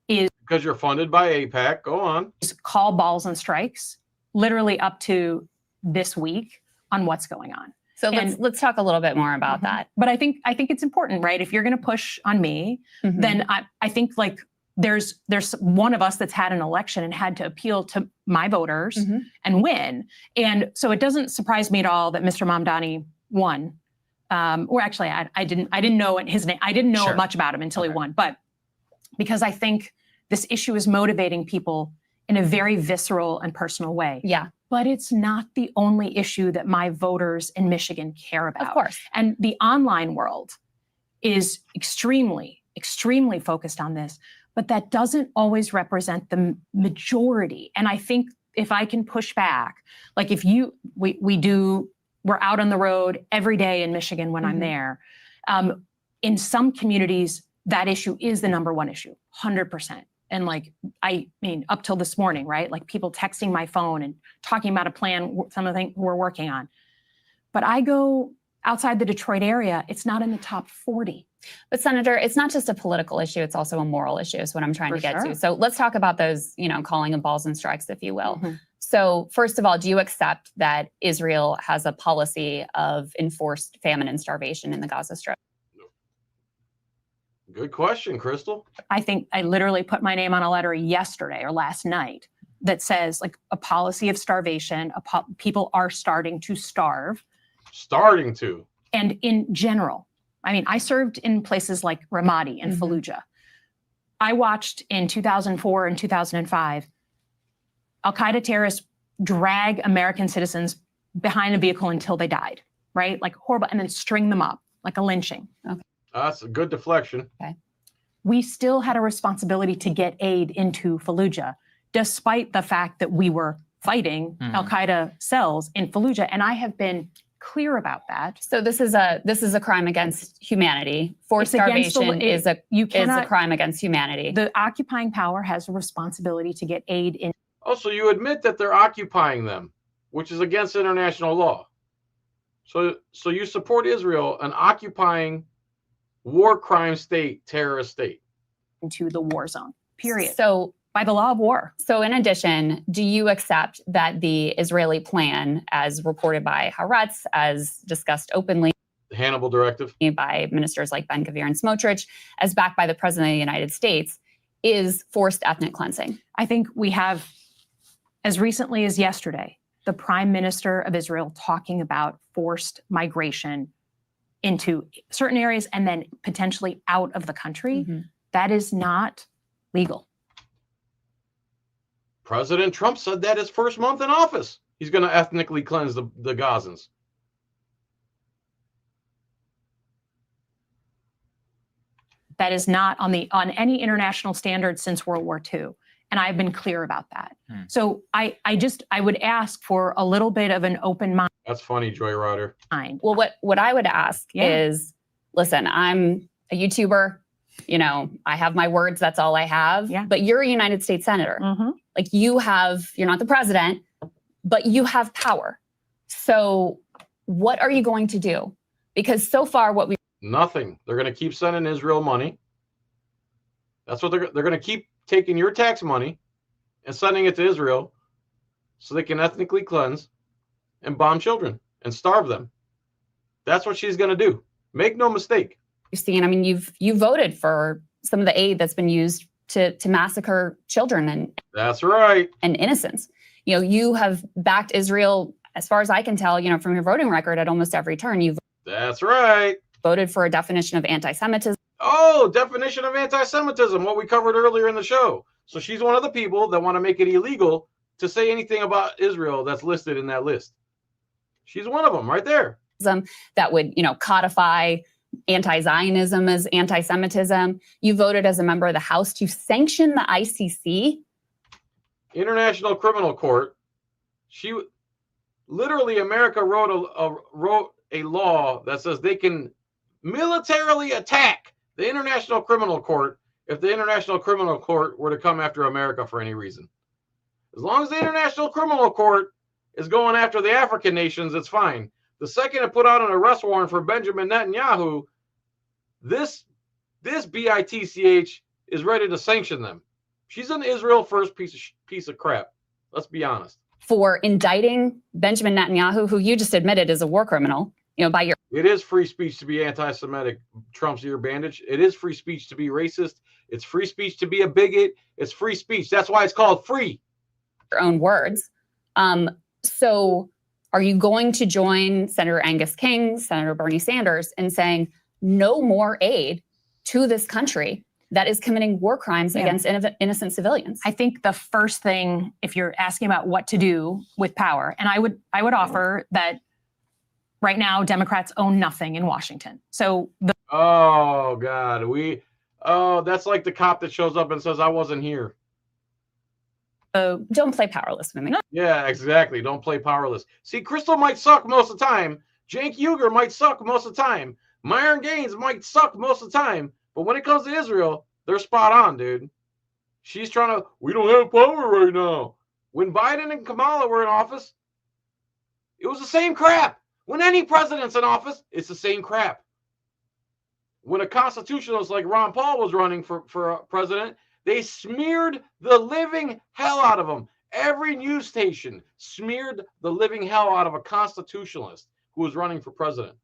is because you're funded by AIPAC. Go on. Call balls and strikes, literally up to this week, on what's going on. So let's talk a little bit more about that. But I think it's important, right? If you're going to push on me, then I think like there's one of us that's had an election and had to appeal to my voters and win. And so it doesn't surprise me at all that Mr. Mamdani won. Or actually, I didn't know his name. I didn't know much about him until he won. But because I think this issue is motivating people in a very visceral and personal way. Yeah. But it's not the only issue that my voters in Michigan care about. Of course. And the online world is extremely, extremely focused on this, but that doesn't always represent the majority. And I think if I can push back, like if we're out on the road every day in Michigan when I'm there. In some communities, that issue is the number one issue, 100%. And like, I mean, up till this morning, right? Like people texting my phone and talking about a plan, some of the things we're working on. But I go outside the Detroit area, it's not in the top 40. But Senator, it's not just a political issue, it's also a moral issue is what I'm trying to get to. So let's talk about those, you know, calling of balls and strikes, if you will. So first of all, do you accept that Israel has a policy of enforced famine and starvation in the Gaza Strip? Good question, Crystal. I think I literally put my name on a letter yesterday or last night that says like a policy of starvation, people are starting to starve. Starting to. And in general, I mean, I served in places like Ramadi and Fallujah. I watched in 2004 and 2005, Al-Qaeda terrorists drag American citizens behind a vehicle until they died, right? Like horrible, and then string them up like a lynching. Okay. That's a good deflection. Okay. We still had a responsibility to get aid into Fallujah, despite the fact that we were fighting Al-Qaeda cells in Fallujah. And I have been clear about that. So this is a crime against humanity. Forced starvation is a crime against humanity. The occupying power has a responsibility to get aid in. Oh, so you admit that they're occupying them, which is against international law. So you support Israel, an occupying war crime state, terrorist state. Into the war zone, period. So by the law of war. So in addition, do you accept that the Israeli plan, as reported by Haaretz, as discussed openly, The Hannibal Directive, by ministers like Ben-Gvir and Smotrich, as backed by the President of the United States, is forced ethnic cleansing? I think we have, as recently as yesterday, the Prime Minister of Israel talking about forced migration into certain areas and then potentially out of the country. That is not legal. President Trump said that his first month in office. He's going to ethnically cleanse the Gazans. That is not on any international standard since World War II. And I've been clear about that. So I would ask for a little bit of an open mind. That's funny, Joy Rider. Well, what I would ask is, listen, I'm a YouTuber. You know, I have my words. That's all I have. But you're a United States senator. Like you're not the president, but you have power. So what are you going to do? Because so far Nothing. They're going to keep sending Israel money. That's what they're going to keep taking your tax money and sending it to Israel so they can ethnically cleanse and bomb children and starve them. That's what she's going to do. Make no mistake. you've seen, I mean, you voted for some of the aid that's been used to massacre children and that's right, and innocents. You know, you have backed Israel, as far as I can tell, you know, from your voting record at almost every turn. You've that's right. Voted for a definition of anti-Semitism. Oh, definition of anti-Semitism, what we covered earlier in the show. So she's one of the people that want to make it illegal to say anything about Israel that's listed in that list. She's one of them right there. That would, you know, codify anti-Zionism as anti-Semitism. You voted as a member of the House to sanction the ICC. International Criminal Court. She literally, America wrote a law that says they can militarily attack the International Criminal Court if the International Criminal Court were to come after America for any reason. As long as the International Criminal Court is going after the African nations, it's fine. The second it put out an arrest warrant for Benjamin Netanyahu, this BITCH is ready to sanction them. She's an Israel first piece of crap. Let's be honest. For indicting Benjamin Netanyahu, who you just admitted is a war criminal, you know, by your... It is free speech to be anti-Semitic, Trump's ear bandage. It is free speech to be racist. It's free speech to be a bigot. It's free speech. That's why it's called free. Your own words. So are you going to join Senator Angus King, Senator Bernie Sanders in saying no more aid to this country that is committing war crimes against innocent civilians? I think the first thing, if you're asking about what to do with power, and I would offer that right now Democrats own nothing in Washington. So oh God, that's like the cop that shows up and says, I wasn't here. Don't play powerless with me. Yeah, exactly. Don't play powerless. See, Crystal might suck most of the time. Cenk Uygur might suck most of the time. Myron Gaines might suck most of the time. But when it comes to Israel, they're spot on, dude. She's trying to, we don't have power right now. When Biden and Kamala were in office, it was the same crap. When any president's in office, it's the same crap. When a constitutionalist like Ron Paul was running for president, they smeared the living hell out of him. Every news station smeared the living hell out of a constitutionalist who was running for president.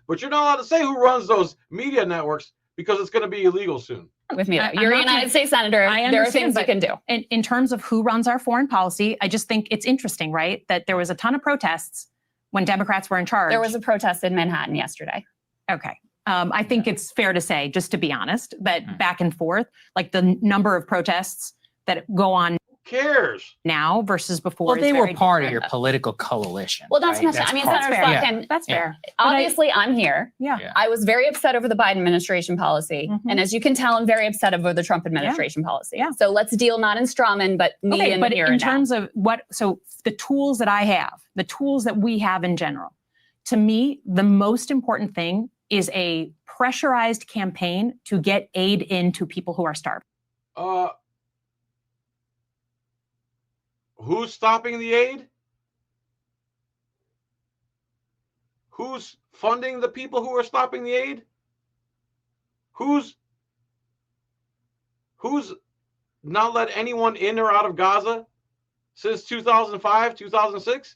But you're not allowed to say who runs those media networks because it's going to be illegal soon. With me, you're a United States senator. There are things you can do. In terms of who runs our foreign policy, I just think it's interesting, right? That there was a ton of protests when Democrats were in charge. There was a protest in Manhattan yesterday. Okay. I think it's fair to say, just to be honest, that back and forth, like the number of protests that go on cares now versus before. Well, they were part of your political coalition. Well, that's right? I mean, Senator Slotkin, that's fair. Obviously, I'm here. Yeah. I was very upset over the Biden administration policy. And as you can tell, I'm very upset over the Trump administration policy. Yeah. So let's deal not in strawman, but me and here in terms of so the tools that I have, the tools that we have in general, to me, the most important thing is a pressurized campaign to get aid into people who are starving. Who's stopping the aid? Who's funding the people who are stopping the aid? Who's not let anyone in or out of Gaza since 2005, 2006?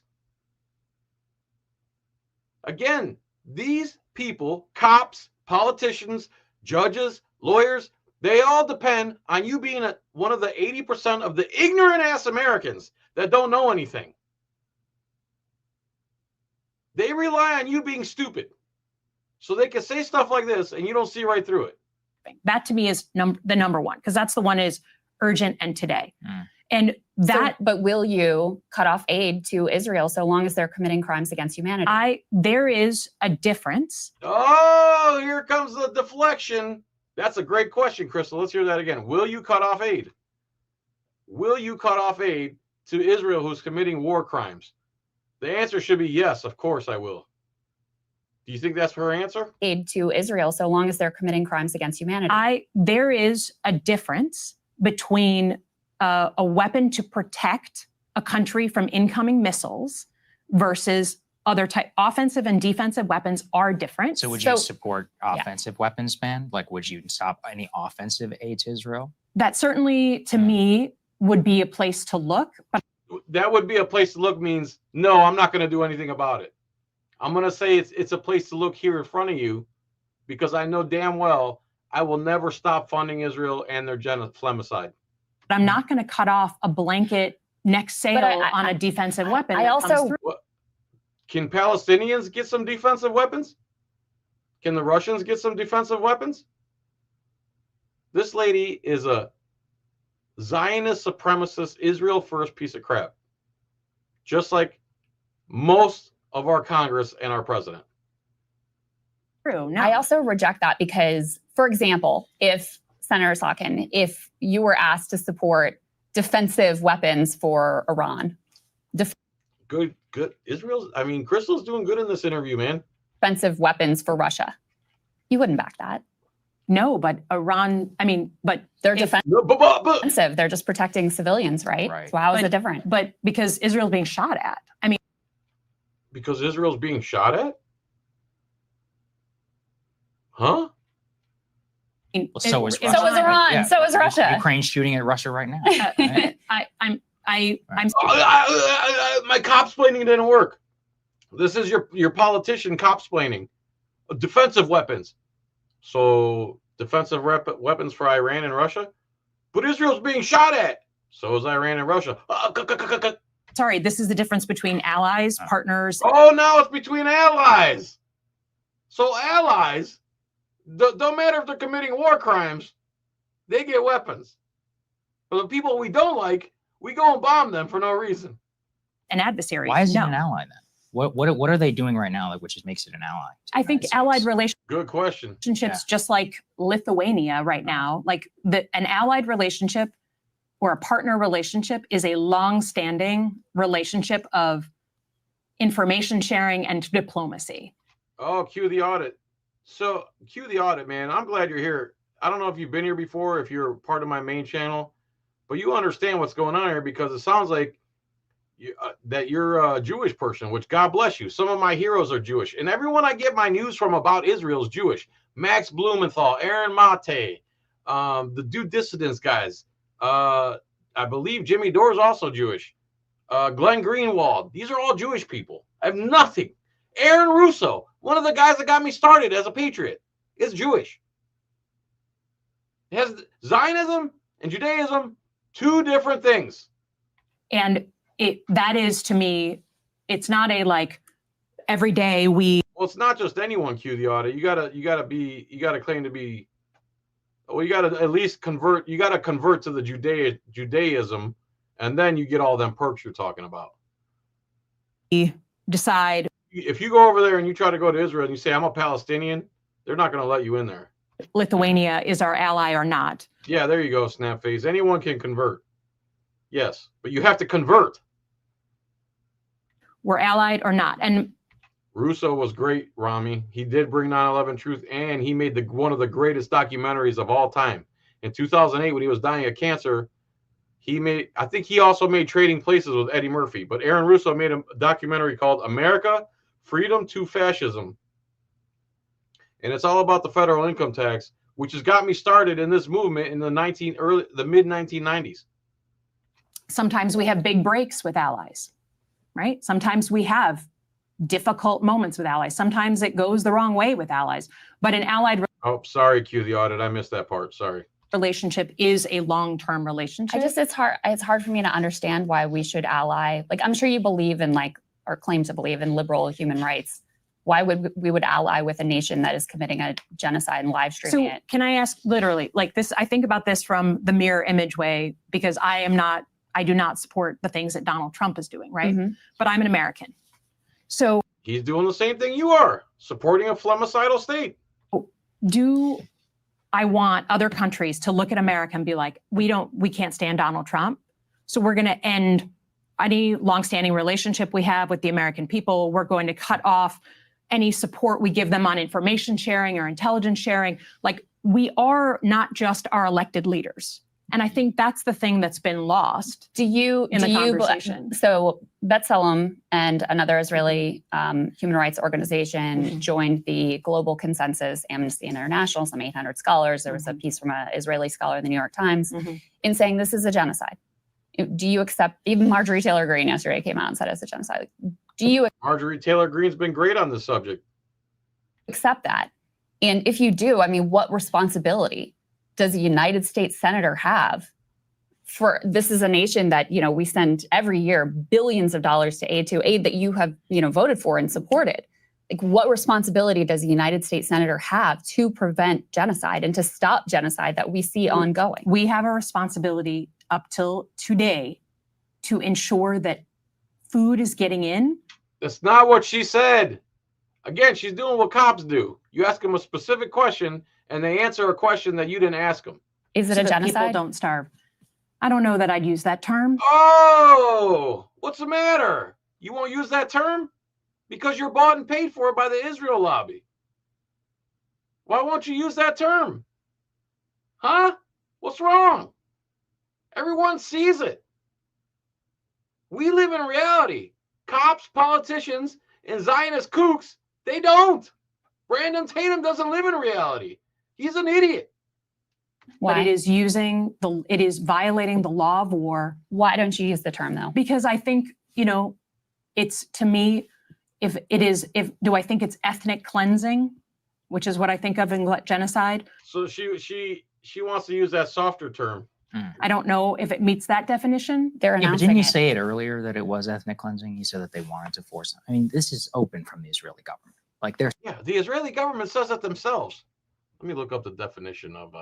Again, these people, cops, politicians, judges, lawyers, they all depend on you being one of the 80% of the ignorant ass Americans that don't know anything. They rely on you being stupid so they can say stuff like this and you don't see right through it. That to me is the number one, because that's the one is urgent and today. And that, but will you cut off aid to Israel so long as they're committing crimes against humanity? There is a difference. Oh, here comes the deflection. That's a great question, Crystal. Let's hear that again. Will you cut off aid? Will you cut off aid to Israel who's committing war crimes? The answer should be yes, of course I will. Do you think that's her answer? Aid to Israel so long as they're committing crimes against humanity. There is a difference between a weapon to protect a country from incoming missiles versus other type. Offensive and defensive weapons are different. So would you support offensive weapons ban? Like, would you stop any offensive aid to Israel? That certainly, to me, would be a place to look. But that would be a place to look means, no, I'm not going to do anything about it. I'm going to say it's a place to look here in front of you because I know damn well I will never stop funding Israel and their femicide. But I'm not going to cut off a blanket next sale on a defensive weapon. Can Palestinians get some defensive weapons? Can the Russians get some defensive weapons? This lady is a Zionist supremacist, Israel first piece of crap. Just like most of our Congress and our president. True. No. I also reject that because, for example, if Senator Sotkin, if you were asked to support defensive weapons for Iran, good. Crystal's doing good in this interview, man. Defensive weapons for Russia, you wouldn't back that. No, but Iran, but they're defensive. They're just protecting civilians, right? So how is it different? But because Israel's being shot at. Because Israel's being shot at? Huh? Well, so is Russia. So is Iran. Yeah. So is Russia. Ukraine's shooting at Russia right now. My cop-splaining didn't work. This is your politician cop-splaining. Defensive weapons. So defensive weapons for Iran and Russia? But Israel's being shot at. So is Iran and Russia. Sorry, this is the difference between allies, partners. Oh, now it's between allies. So allies, don't matter if they're committing war crimes, they get weapons. But the people we don't like, we go and bomb them for no reason. An adversary. Why is it an ally then? What are they doing right now, which makes it an ally? I think allied relationships. Good question. Relationships, just like Lithuania right now, like an allied relationship or a partner relationship is a long-standing relationship of information sharing and diplomacy. Oh, cue the audit. So cue the audit, man. I'm glad you're here. I don't know if you've been here before, if you're part of my main channel, but you understand what's going on here because it sounds like that you're a Jewish person, which God bless you. Some of my heroes are Jewish, and everyone I get my news from about Israel is Jewish. Max Blumenthal, Aaron Mate, the Due Dissidents guys. I believe Jimmy Dore is also Jewish. Glenn Greenwald. These are all Jewish people. I have nothing. Aaron Russo, one of the guys that got me started as a patriot, is Jewish. It has Zionism and Judaism, two different things. And that is, to me, it's not a like every day we. Well, it's not just anyone. Cue the audit. You gotta claim to be. Well, you gotta at least convert. You gotta convert to the Judaism, and then you get all them perks you're talking about. Decide. If you go over there and you try to go to Israel and you say I'm a Palestinian, they're not going to let you in there. Lithuania is our ally or not. Yeah, there you go, Snapface. Anyone can convert. Yes, but you have to convert. We're allied or not. And Russo was great, Rami. He did bring 9/11 truth, and he made one of the greatest documentaries of all time. In 2008, when he was dying of cancer, I think he also made Trading Places with Eddie Murphy, but Aaron Russo made a documentary called America, Freedom to Fascism. And it's all about the federal income tax, which has got me started in this movement in the mid 1990s. Sometimes we have big breaks with allies, right? Sometimes we have difficult moments with allies. Sometimes it goes the wrong way with allies. But an allied Oh, sorry, cue the audit. I missed that part. Sorry. Relationship is a long-term relationship. It's hard for me to understand why we should ally. Like, I'm sure you believe in, like, or claim to believe in liberal human rights. Why would we ally with a nation that is committing a genocide and live streaming it? Can I ask, literally, like this, I think about this from the mirror image way, because I do not support the things that Donald Trump is doing, right? But I'm an American. So he's doing the same thing you are, supporting a flemicidal state. Do I want other countries to look at America and be like, we can't stand Donald Trump, so we're going to end any longstanding relationship we have with the American people. We're going to cut off any support we give them on information sharing or intelligence sharing. Like, we are not just our elected leaders. And I think that's the thing that's been lost in the conversation. So B'Tselem and another Israeli human rights organization joined the global consensus, Amnesty International, some 800 scholars. There was a piece from an Israeli scholar in the New York Times in saying this is a genocide. Do you accept, even Marjorie Taylor Greene yesterday came out and said it's a genocide. Do you Marjorie Taylor Greene's been great on this subject. Accept that? And if you do, I mean, what responsibility does a United States senator have for, this is a nation that, we send every year billions of dollars to aid that you have, voted for and supported. Like, what responsibility does a United States senator have to prevent genocide and to stop genocide that we see ongoing? We have a responsibility up till today to ensure that food is getting in. That's not what she said. Again, she's doing what cops do. You ask them a specific question and they answer a question that you didn't ask them. Is it So a that genocide? People don't starve. I don't know that I'd use that term. Oh, what's the matter? You won't use that term? Because you're bought and paid for by the Israel lobby. Why won't you use that term? Huh? What's wrong? Everyone sees it. We live in reality. Cops, politicians, and Zionist kooks, they don't. Brandon Tatum doesn't live in reality. He's an idiot. But it is violating the law of war. Why don't you use the term, though? Because I think, it's, to me, do I think it's ethnic cleansing, which is what I think of in genocide? So she wants to use that softer term. I don't know if it meets that definition. They're Yeah, but didn't you say it earlier that it was ethnic cleansing? You said that they wanted to force it. I mean, this is open from the Israeli government. Like, there's the Israeli government says it themselves. Let me look up the definition of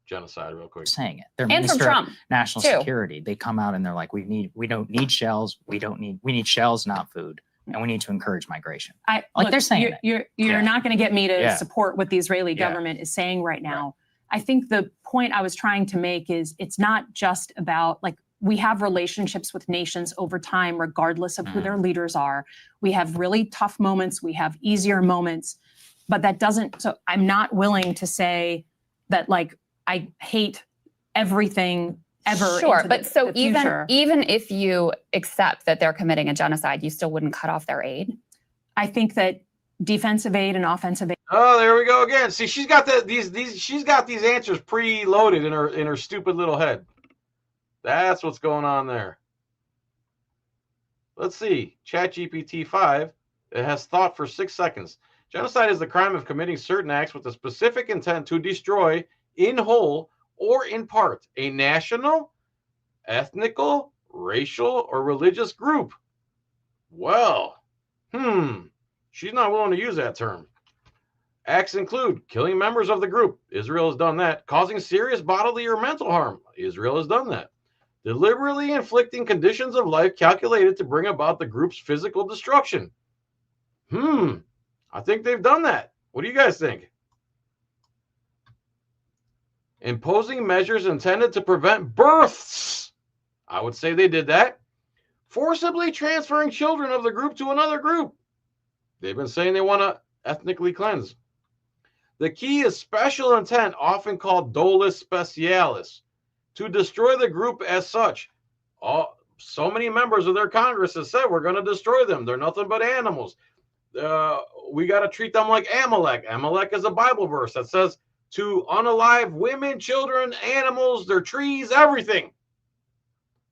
genocide real quick. Saying it. Their And from Minister Trump, of National too. Security, they come out and they're like, we don't need shells. We need shells, not food. And we need to encourage migration. They're saying you're not going to get me to Yeah. support what the Israeli government is saying right now. I think the point I was trying to make is it's not just about, like, we have relationships with nations over time, regardless of who their leaders are. We have really tough moments. We have easier moments, but that doesn't, so I'm not willing to say that, like, I hate everything ever. Sure, into but the so future. even if you accept that they're committing a genocide, you still wouldn't cut off their aid? I think that defensive aid and offensive aid. Oh, there we go again. See, she's got she's got these answers preloaded in her stupid little head. That's what's going on there. Let's see. ChatGPT 5. It has thought for 6 seconds. Genocide is the crime of committing certain acts with a specific intent to destroy, in whole or in part, a national, ethnical, racial, or religious group. Well, she's not willing to use that term. Acts include killing members of the group. Israel has done that. Causing serious bodily or mental harm. Israel has done that. Deliberately inflicting conditions of life calculated to bring about the group's physical destruction. I think they've done that. What do you guys think? Imposing measures intended to prevent births. I would say they did that. Forcibly transferring children of the group to another group. They've been saying they want to ethnically cleanse. The key is special intent, often called dolus specialis. to destroy the group as such. So many members of their Congress have said we're going to destroy them. They're nothing but animals. We got to treat them like Amalek. Amalek is a Bible verse that says to unalive women, children, animals, their trees, everything.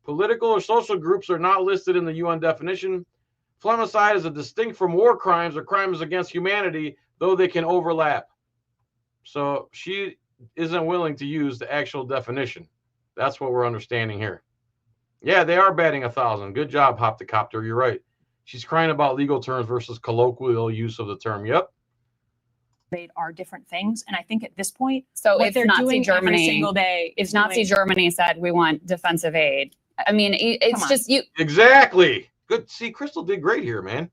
Political or social groups are not listed in the UN definition. Femicide is distinct from war crimes or crimes against humanity, though they can overlap. So she isn't willing to use the actual definition. That's what we're understanding here. Yeah, they are batting 1,000. Good job, Hoptocopter. You're right. She's crying about legal terms versus colloquial use of the term. Yep. They are different things, and I think at this point, so what if they're Nazi doing Germany, every single day, if Nazi Germany said we want defensive aid, I mean, it's just you. Exactly. Good. See, Crystal did great here, man.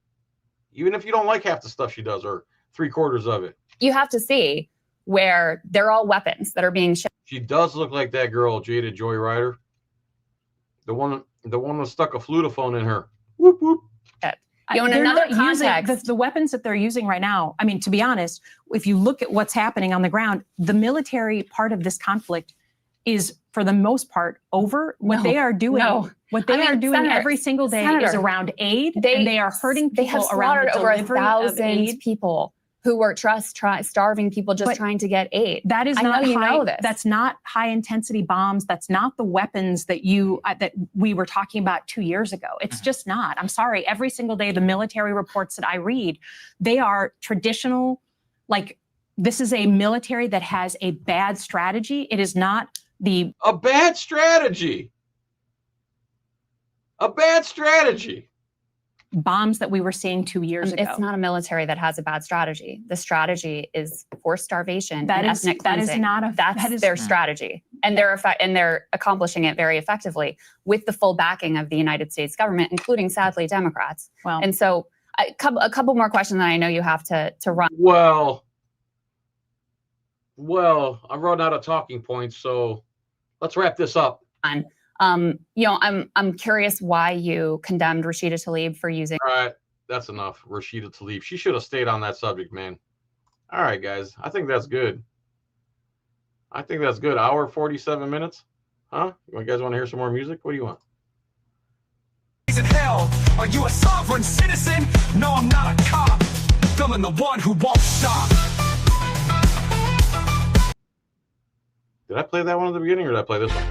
Even if you don't like half the stuff she does or 3/4 of it. You have to see where they're all weapons that are being shipped. She does look like that girl, Jada Joyrider. The one that stuck a flutophone in her. Whoop, whoop. You know, in They're another not using context, the weapons that they're using right now. I mean, to be honest, if you look at what's happening on the ground, the military part of this conflict is, for the most part, over. What they are doing, Senator, every single day is around aid, and they are hurting people they have around the slaughtered over delivery of 1,000 aid. people who were starving people just trying to get aid. That is I not know you high, know this. That's not high intensity bombs. That's not the weapons that that we were talking about 2 years ago. It's just not. I'm sorry. Every single day, the military reports that I read, they are traditional. Like, this is a military that has a bad strategy. It is not a bad strategy. A bad strategy. Bombs that we were seeing 2 years ago. It's not a military that has a bad strategy. The strategy is forced starvation and ethnic that is cleansing. not That's their strategy, and they're accomplishing it very effectively with the full backing of the United States government, including, sadly, Democrats. Well, and so a couple more questions that I know you have to run. Well, I've run out of talking points, so let's wrap this up. You know, I'm curious why you condemned Rashida Tlaib for using. All right, that's enough. Rashida Tlaib. She should have stayed on that subject, man. All right, guys. I think that's good. Hour 47 minutes. Huh? You guys want to hear some more music? What do you want? In hell, are you a sovereign citizen? No, I'm not a cop. I'm the one who won't stop. Did I play that one at the beginning, or did I play this one?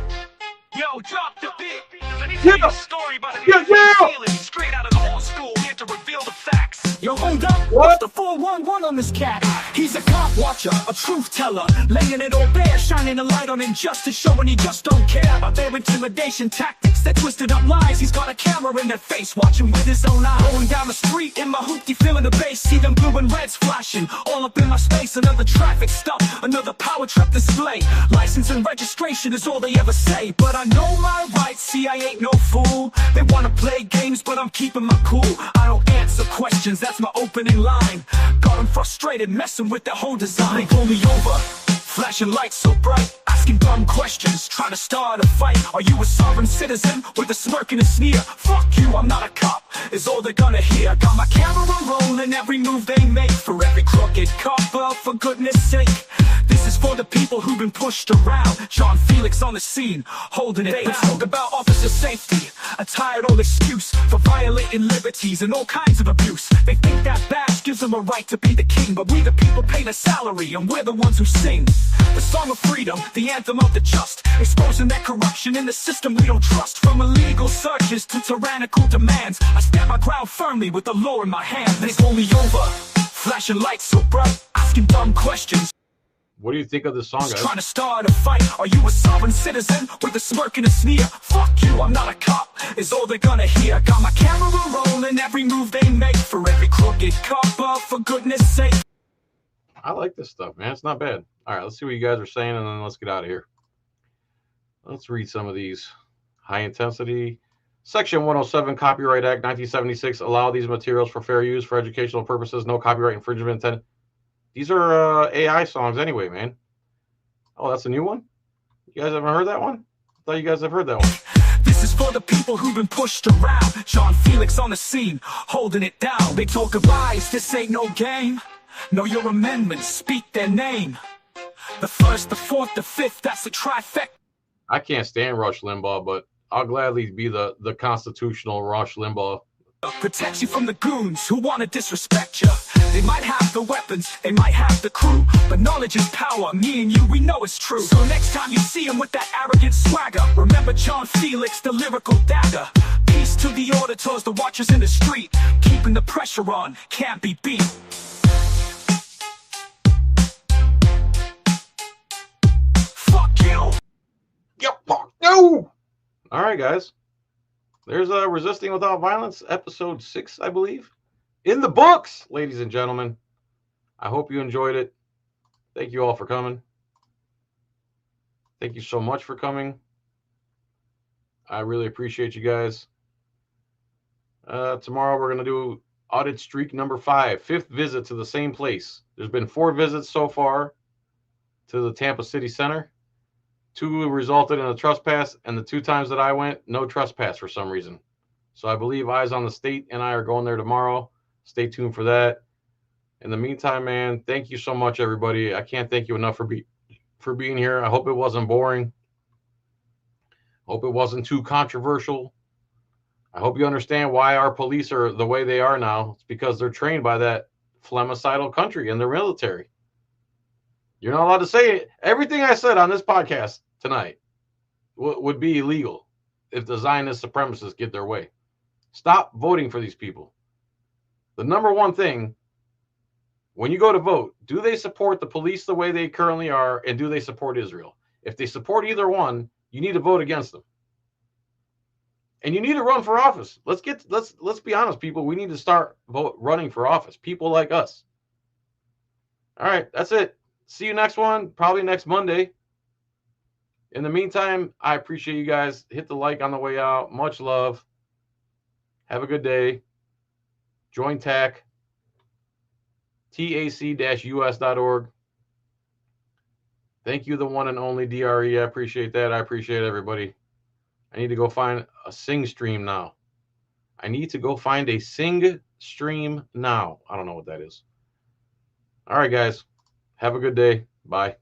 Yo, drop the beat. Let me tell you a story about a feeling straight out of the old school, here to reveal the facts. Yo, hold up. What's the 411 on this cat? He's a cop watcher, a truth teller, laying it all bare, shining a light on injustice, showing he just don't care about their intimidation tactics, that twisted up lies. He's got a camera in their face, watching with his own eye. Going down the street in my hoopty, feeling the bass, see them blue and reds flashing all up in my space. Another traffic stop, another power trip display. License and registration is all they ever say, but I know my rights. See, I ain't no fool. They wanna play games, but I'm keeping my cool. I don't answer questions, that's my opening line. Got them frustrated, messing with their whole design. They pull me over, flashing lights so bright, asking dumb questions, trying to start a fight. Are you a sovereign citizen? With a smirk and a sneer. Fuck you, I'm not a cop, is all they're gonna hear. Got my camera rolling, every move they make, for every crooked cop, for goodness sake. This is for the people who've been pushed around. John Felix on the scene, holding it down. Let's talk about officer safety, a tired old excuse for violating liberties and all kinds of abuse. They think that badge gives them a right to be the king, but we the people pay the salary, and we're the ones who sing the song of freedom, the anthem of the just, exposing that corruption in the system we don't trust. From illegal searches to tyrannical demands, I stand my ground firmly with the law in my hand. They pull me over, flashing lights so bright, asking dumb questions. What do you think of this song, guys? Trying to start a fight. Are you a sovereign citizen? With a smirk and a sneer. Fuck you, I'm not a cop, is all they're gonna hear. Got my camera rolling, every move they make, for every crooked cop, for goodness sake. I like this stuff, man. It's not bad. All right, let's see what you guys are saying, and then let's get out of here. Let's read some of these. High intensity. Section 107, Copyright Act 1976, allow these materials for fair use for educational purposes, no copyright infringement intended. These are AI songs anyway, man. Oh, that's a new one? You guys haven't heard that one? I thought you guys have heard that one. This is for the people who've been pushed around. John Felix on the scene, holding it down. They talk of lies, this ain't no game. Know your amendments, speak their name. The first, the fourth, the fifth, that's the trifecta. I can't stand Rush Limbaugh, but I'll gladly be the constitutional Rush Limbaugh. Protects you from the goons who want to disrespect you. They might have the weapons, they might have the crew, but knowledge is power. Me and you, we know it's true. So next time you see him with that arrogant swagger, remember John Felix, the lyrical dagger. Peace to the auditors, the watchers in the street, keeping the pressure on, can't be beat. Fuck you. Yep, fuck you. All right, guys. There's Resisting Without Violence, episode 6, I believe. In the books, ladies and gentlemen. I hope you enjoyed it. Thank you all for coming. Thank you so much for coming. I really appreciate you guys. Tomorrow we're going to do audit streak number 5, 5th visit to the same place. There's been 4 visits so far to the Tampa City Center. 2 resulted in a trespass, and the 2 times that I went, no trespass for some reason. So I believe Eyes on the State and I are going there tomorrow. Stay tuned for that. In the meantime, man, thank you so much, everybody. I can't thank you enough for being here. I hope it wasn't boring. Hope it wasn't too controversial. I hope you understand why our police are the way they are now. It's because they're trained by that phlegmicidal country and their military. You're not allowed to say it. Everything I said on this podcast tonight would be illegal if the Zionist supremacists get their way. Stop voting for these people. The number one thing, when you go to vote, do they support the police the way they currently are, and do they support Israel? If they support either one, you need to vote against them. And you need to run for office. Let's be honest, people. We need to start running for office. People like us. All right, that's it. See you next one, probably next Monday. In the meantime, I appreciate you guys. Hit the like on the way out. Much love. Have a good day. Join TAC. TAC-US.org. Thank you, the one and only DRE. I appreciate that. I appreciate everybody. I need to go find a Sing stream now. I need to go find a Sing stream now. I don't know what that is. All right, guys. Have a good day. Bye.